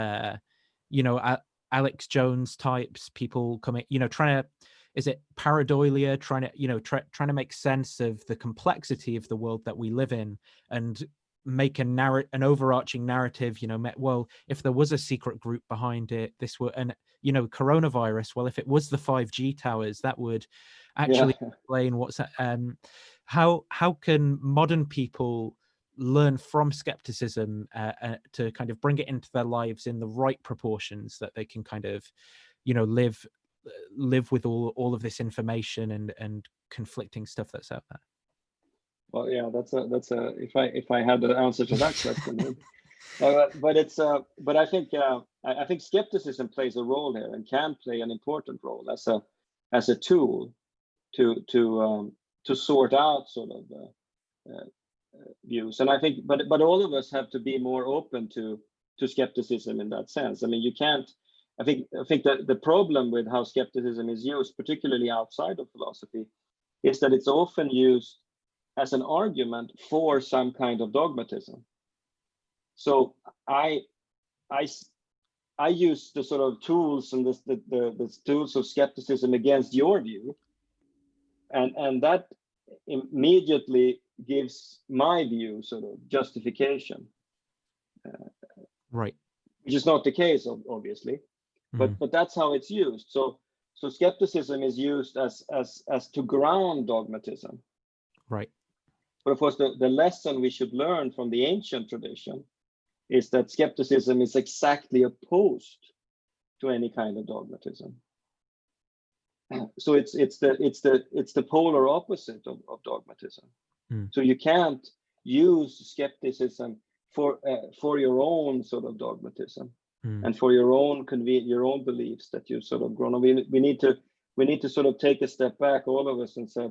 Alex Jones types, people coming, trying to, is it pareidolia, trying to make sense of the complexity of the world that we live in and make an overarching narrative, well, if there was a secret group behind it, this would, and coronavirus, well, if it was the 5G towers, that would actually explain what's how can modern people learn from skepticism to kind of bring it into their lives in the right proportions, that they can kind of live with all of this information and conflicting stuff that's out there? Well, yeah, that's a if I had the answer to that question, but I think skepticism plays a role here and can play an important role as a tool to sort out sort of views. And I think, but all of us have to be more open to skepticism in that sense. I mean, you can't. I think that the problem with how skepticism is used, particularly outside of philosophy, is that it's often used as an argument for some kind of dogmatism. So I use the sort of tools and the tools of skepticism against your view, and that immediately gives my view sort of justification. Right. Which is not the case, obviously, but that's how it's used. So skepticism is used as to ground dogmatism. Right. But of course, the lesson we should learn from the ancient tradition is that skepticism is exactly opposed to any kind of dogmatism. So it's the polar opposite of dogmatism. So you can't use skepticism for your own sort of dogmatism and for your own beliefs that you've sort of grown up. We need to sort of take a step back, all of us, and say,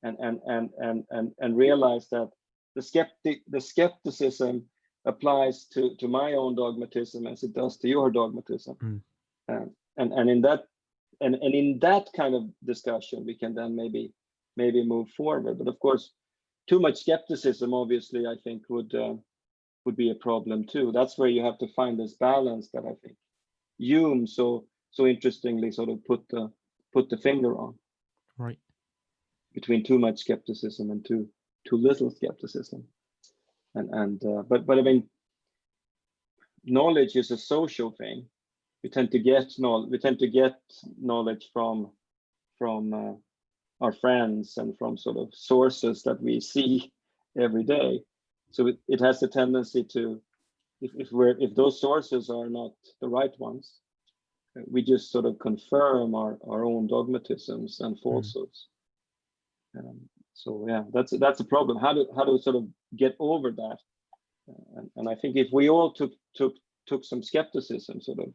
and realize that the skepticism applies to my own dogmatism as it does to your dogmatism. And in that kind of discussion, we can then maybe move forward. But of course, too much skepticism, obviously, I think would be a problem too. That's where you have to find this balance that I think Hume so interestingly sort of put the finger on. Right. Between too much skepticism and too little skepticism. But I mean, knowledge is a social thing. We tend to get knowledge from our friends and from sort of sources that we see every day. So it has a tendency to, if those sources are not the right ones, we just sort of confirm our own dogmatisms and falsehoods. So yeah, that's a problem. How to sort of get over that? And I think if we all took some skepticism sort of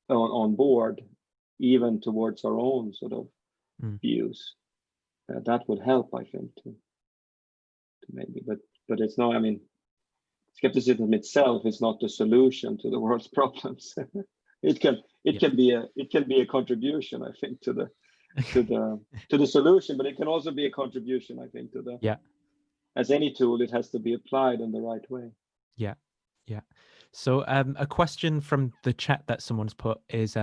on board, even towards our own sort of views, that would help, I think, to maybe. But it's not. I mean, skepticism itself is not the solution to the world's problems. it can be a contribution, I think, to the solution, but it can also be a contribution, I think, to the as any tool, it has to be applied in the right way. Yeah. So a question from the chat that someone's put is,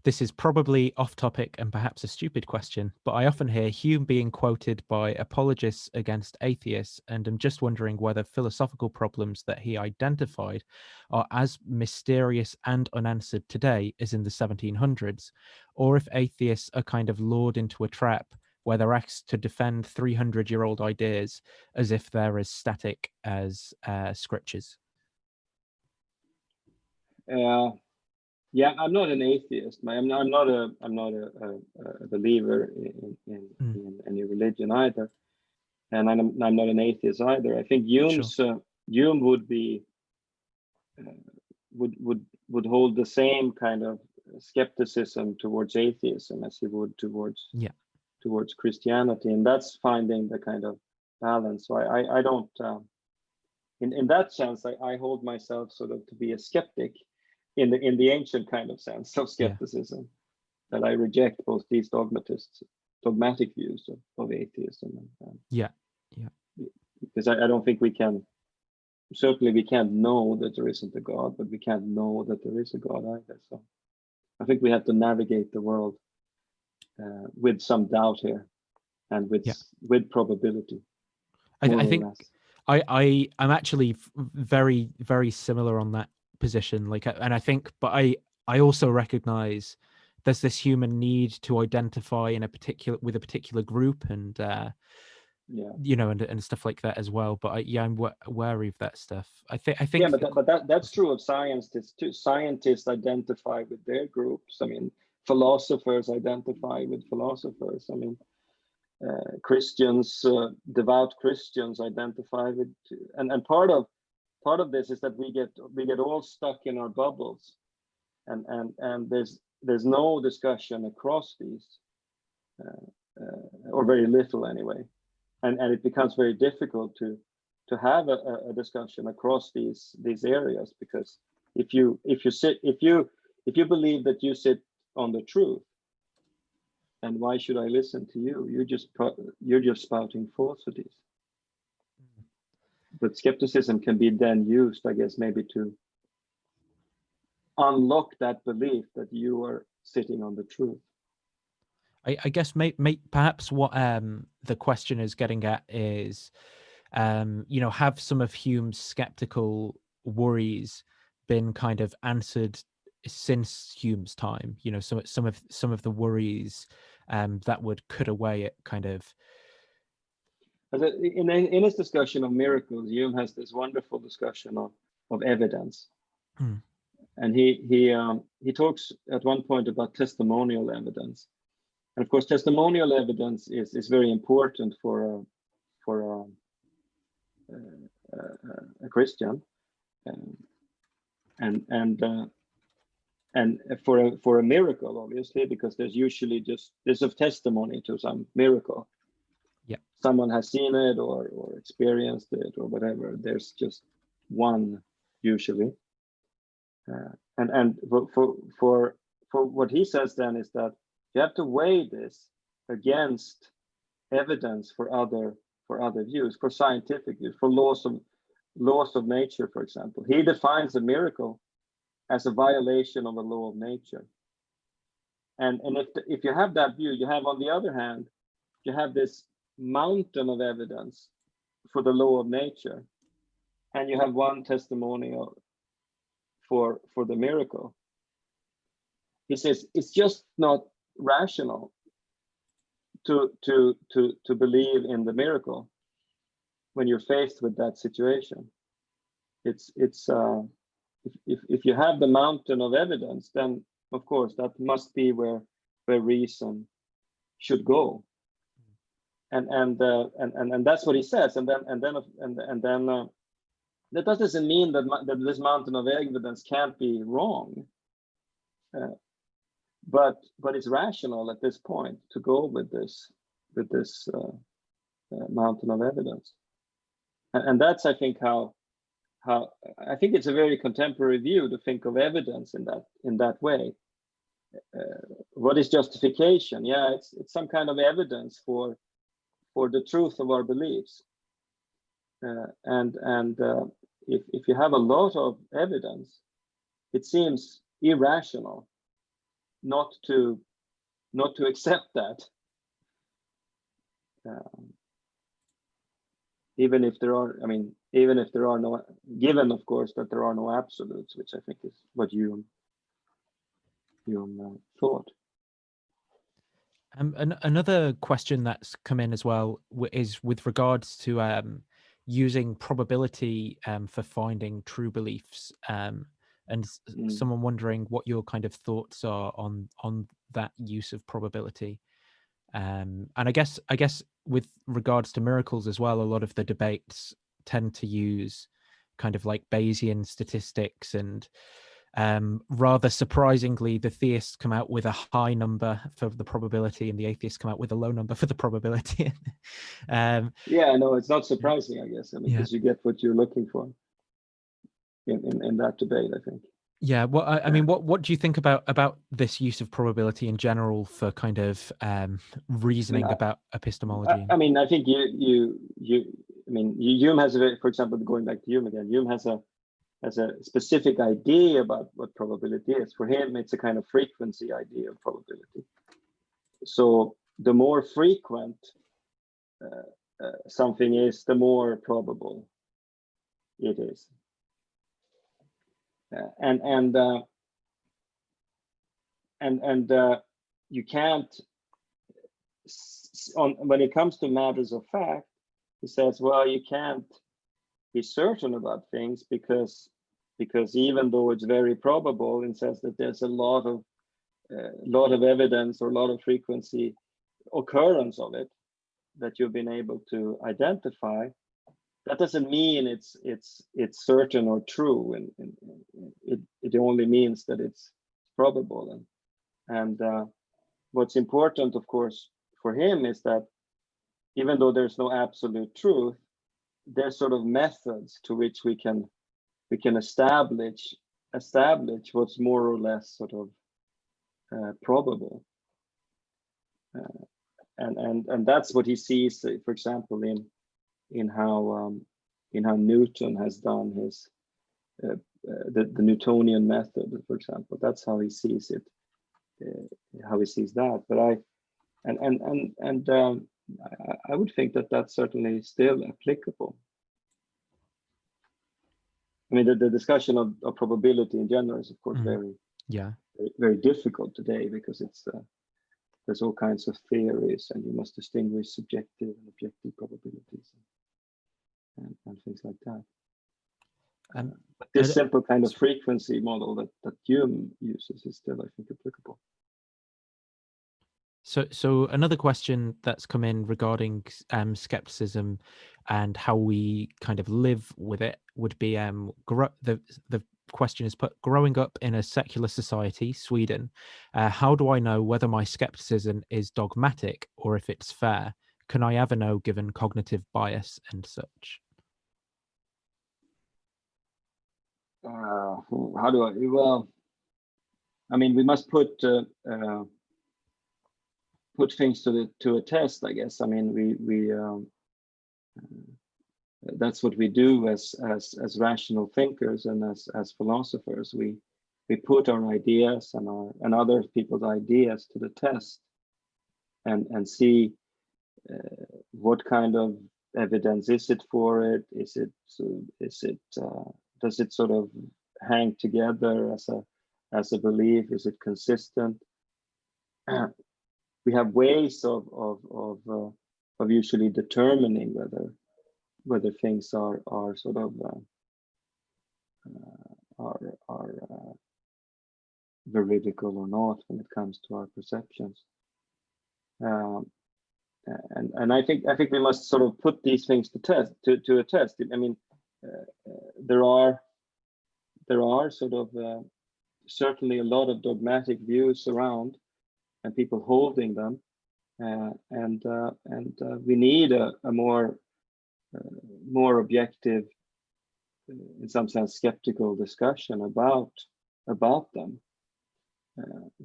this is probably off topic and perhaps a stupid question, but I often hear Hume being quoted by apologists against atheists, and I'm just wondering whether philosophical problems that he identified are as mysterious and unanswered today as in the 1700s, or if atheists are kind of lured into a trap where they're asked to defend 300-year-old ideas as if they're as static as scriptures. Yeah, I'm not an atheist. I'm not a believer in any religion either, and I'm not an atheist either. I think Hume would be would hold the same kind of skepticism towards atheism as he would towards Christianity, and that's finding the kind of balance. So I don't in that sense I hold myself sort of to be a skeptic in the ancient kind of sense of skepticism, that I reject both these dogmatic views of atheism because I don't think we can't know that there isn't a God, but we can't know that there is a God either. So I think we have to navigate the world with some doubt here and with probability. I think I'm actually very, very similar on that position. And I think, but I also recognize there's this human need to identify with a particular group, and and stuff like that as well. But I'm wary of that stuff. I think but that's true of scientists too. Scientists identify with their groups. I mean, philosophers identify with philosophers. I mean, Christians, devout Christians identify with, and part of this is that we get all stuck in our bubbles, and there's no discussion across these, or very little anyway, and it becomes very difficult to have a discussion across these areas, because if you believe that you sit on the truth, and why should I listen to you? You're just spouting falsities. But skepticism can be then used, I guess, maybe to unlock that belief that you are sitting on the truth. I guess perhaps what the question is getting at is, have some of Hume's skeptical worries been kind of answered since Hume's time? Some of the worries that would cut away at kind of. In his discussion of miracles, Hume has this wonderful discussion of evidence, and he talks at one point about testimonial evidence, and of course, testimonial evidence is very important for a Christian, and for a miracle, obviously, because there's a testimony to some miracle. Someone has seen it or experienced it or whatever. There's just one usually, and for what he says then is that you have to weigh this against evidence for other views, for scientific views, for laws of nature, for example. He defines a miracle as a violation of a law of nature, and if you have that view, you have, on the other hand, you have this mountain of evidence for the law of nature, and you have one testimonial for the miracle. He says it's just not rational to believe in the miracle when you're faced with that situation. It's if you have the mountain of evidence, then of course that must be where reason should go. And that's what he says. And then that doesn't mean that this mountain of evidence can't be wrong. But it's rational at this point to go with this mountain of evidence, and that's, I think, how I think it's a very contemporary view to think of evidence in that way. What is justification? Yeah, it's some kind of evidence for the truth of our beliefs, and if you have a lot of evidence, it seems irrational not to accept that, even if there are no, given of course that there are no absolutes, which I think is what Hume thought. Another question that's come in as well is with regards to using probability for finding true beliefs, and someone wondering what your kind of thoughts are on that use of probability. And I guess with regards to miracles as well, a lot of the debates tend to use kind of like Bayesian statistics, and rather surprisingly, the theists come out with a high number for the probability, and the atheists come out with a low number for the probability. Yeah, no, it's not surprising, I guess. I mean, because you get what you're looking for in that debate, I think. Yeah, well, I mean, what do you think about this use of probability in general for kind of reasoning about epistemology? I mean, I think Hume has for example, going back to Hume again, Hume has a specific idea about what probability is. For him, it's a kind of frequency idea of probability. So the more frequent something is, the more probable it is. And you can't, when it comes to matters of fact, he says, well, you can't be certain about things because even though it's very probable, it says that there's a lot of evidence or a lot of frequency occurrence of it that you've been able to identify. That doesn't mean it's certain or true, and it only means that it's probable. And what's important, of course, for him is that even though there's no absolute truth, there's sort of methods to which we can establish what's more or less sort of probable, and that's what he sees, for example, in how Newton has done his the Newtonian method, for example. That's how he sees it, how he sees that. But I would think that that's certainly still applicable. I mean, the discussion of probability in general is, of course, very difficult today, because there's all kinds of theories, and you must distinguish subjective and objective probabilities and things like that. But this simple kind of frequency model that Hume uses is still, I think, applicable. So another question that's come in regarding skepticism and how we kind of live with it would be the question is put: growing up in a secular society, Sweden, how do I know whether my skepticism is dogmatic or if it's fair? Can I ever know, given cognitive bias and such? How do I? Well, I mean, we must put things to a test, I guess. I mean, we that's what we do as rational thinkers and as philosophers. We put our ideas and other people's ideas to the test and see what kind of evidence is it for it. Does it sort of hang together as a belief? Is it consistent? We have ways of usually determining whether things are sort of veridical or not when it comes to our perceptions. And I think we must sort of put these things to a test. I mean, there are sort of certainly a lot of dogmatic views around, and people holding them, and we need a more objective, in some sense, skeptical discussion about them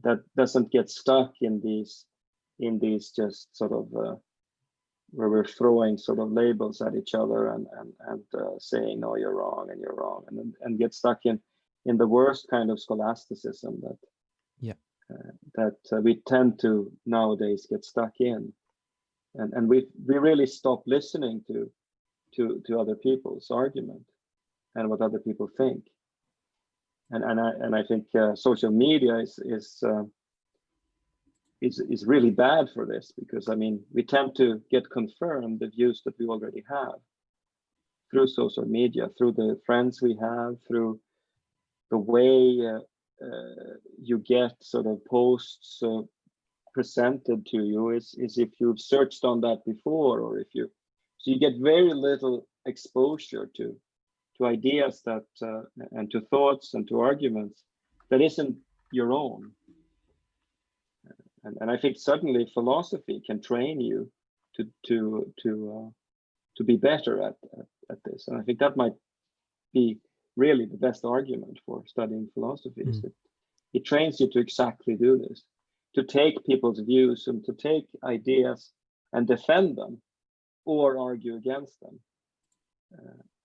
that doesn't get stuck in these just sort of where we're throwing sort of labels at each other and saying, no, you're wrong and you're wrong, and get stuck in the worst kind of scholasticism that we tend to nowadays get stuck in, and we really stop listening to other people's argument and what other people think, and I think social media is really bad for this, because I mean, we tend to get confirmed the views that we already have through social media, through the friends we have, through the way you get sort of posts presented to you is if you've searched on that before, or so you get very little exposure to ideas that and to thoughts and to arguments that isn't your own. And I think certainly philosophy can train you to be better at this. And I think that might be really the best argument for studying philosophy, is that it trains you to exactly do this, to take people's views and to take ideas and defend them or argue against them.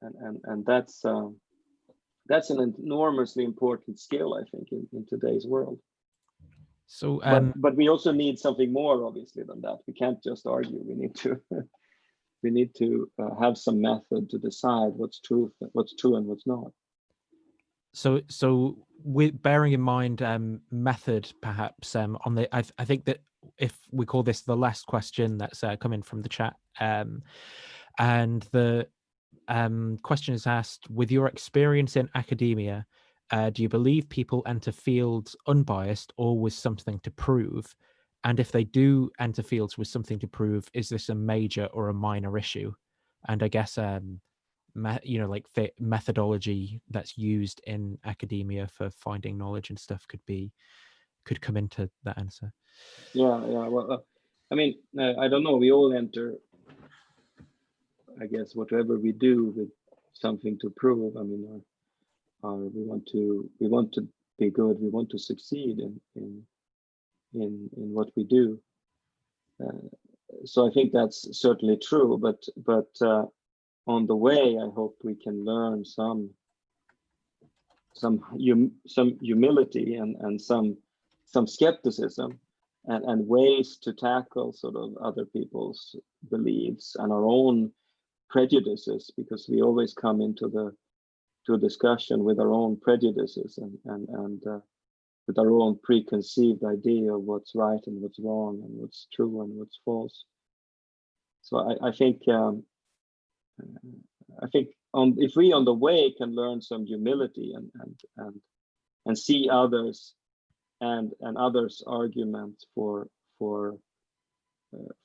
And that's an enormously important skill, I think, in today's world. So, but we also need something more, obviously, than that. We can't just argue. We need to we need to have some method to decide what's true and what's not. So with bearing in mind method, perhaps I think that if we call this the last question that's come in from the chat, and the question is asked: with your experience in academia, do you believe people enter fields unbiased or with something to prove? And if they do enter fields with something to prove, is this a major or a minor issue? And I guess like methodology that's used in academia for finding knowledge and stuff could come into that answer. Yeah. Well, I mean, I don't know. We all enter, I guess, whatever we do with something to prove. I mean, we want to be good. We want to succeed in what we do. So I think that's certainly true. But on the way, I hope we can learn some humility and some skepticism and ways to tackle sort of other people's beliefs and our own prejudices, because we always come into a discussion with our own prejudices and with our own preconceived idea of what's right and what's wrong and what's true and what's false. So I think if we on the way can learn some humility and see others and others' arguments for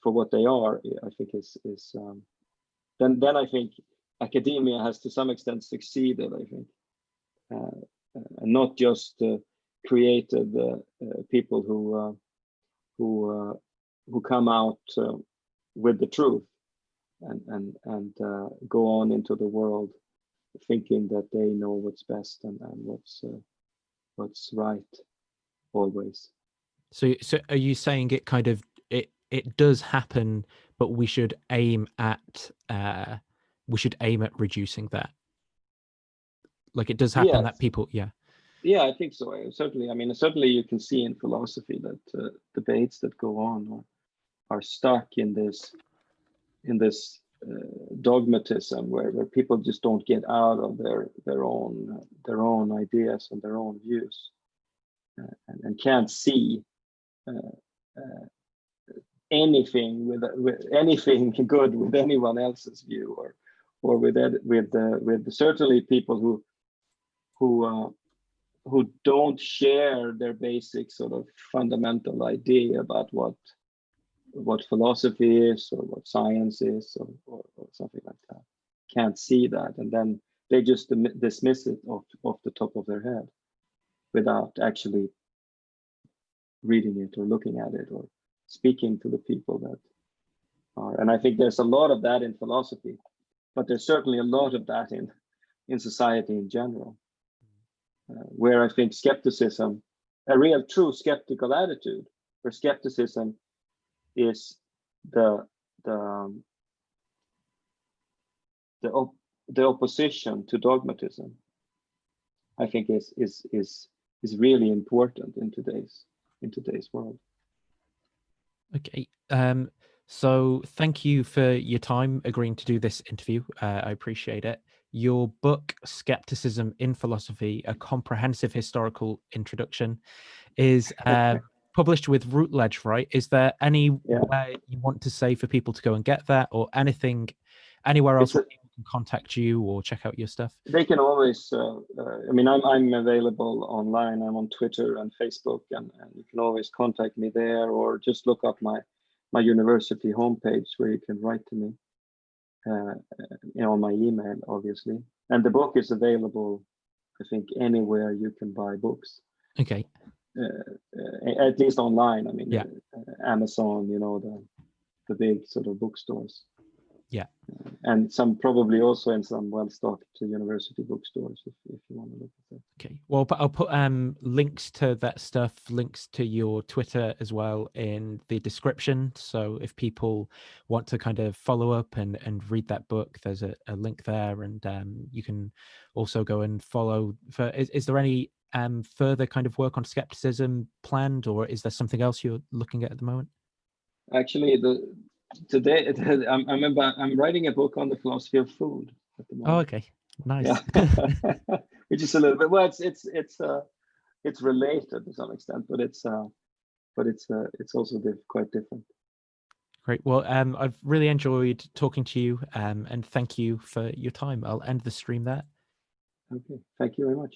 what they are, I think is then I think academia has to some extent succeeded. I think, and not just created people who come out with the truth and go on into the world thinking that they know what's best and what's right always. So are you saying it kind of it does happen, but we should aim at reducing that? Like, it does happen that people, Yeah, I think so. Certainly, I mean, certainly you can see in philosophy that debates that go on are stuck in this dogmatism where people just don't get out of their own ideas and their own views, and can't see anything with anything good with anyone else's view, or with certainly people who who don't share their basic sort of fundamental idea about what philosophy is or what science is or something like that can't see that, and then they just dismiss it off the top of their head without actually reading it or looking at it or speaking to the people that are. And I think there's a lot of that in philosophy, but there's certainly a lot of that in society in general, where I think skepticism, a real true skeptical attitude, where skepticism is the opposition to dogmatism, I think is really important in today's world. Okay. So thank you for your time agreeing to do this interview. I appreciate it. Your book, Skepticism in Philosophy, A Comprehensive Historical Introduction, is published with Routledge, right? Is there anywhere you want to say for people to go and get that, or anywhere else where people can contact you or check out your stuff? They can always, I mean, I'm available online. I'm on Twitter and Facebook, and you can always contact me there, or just look up my university homepage where you can write to me, on my email, obviously. And the book is available, I think, anywhere you can buy books. Okay. At least online. I mean, Amazon, the big sort of bookstores. Yeah. And some probably also in some well-stocked university bookstores if you want to look at that. Okay. Well, I'll put links to that stuff, links to your Twitter as well in the description. So if people want to kind of follow up and read that book, there's a link there, and you can also go and follow. Is there any further kind of work on skepticism planned, or is there something else you're looking at the moment? Actually, today I'm writing a book on the philosophy of food at the moment. Oh, okay, nice. Yeah. Which is a little bit, well, it's related to some extent, but it's also quite different. Great. Well, I've really enjoyed talking to you, and thank you for your time. I'll end the stream there. Okay, thank you very much.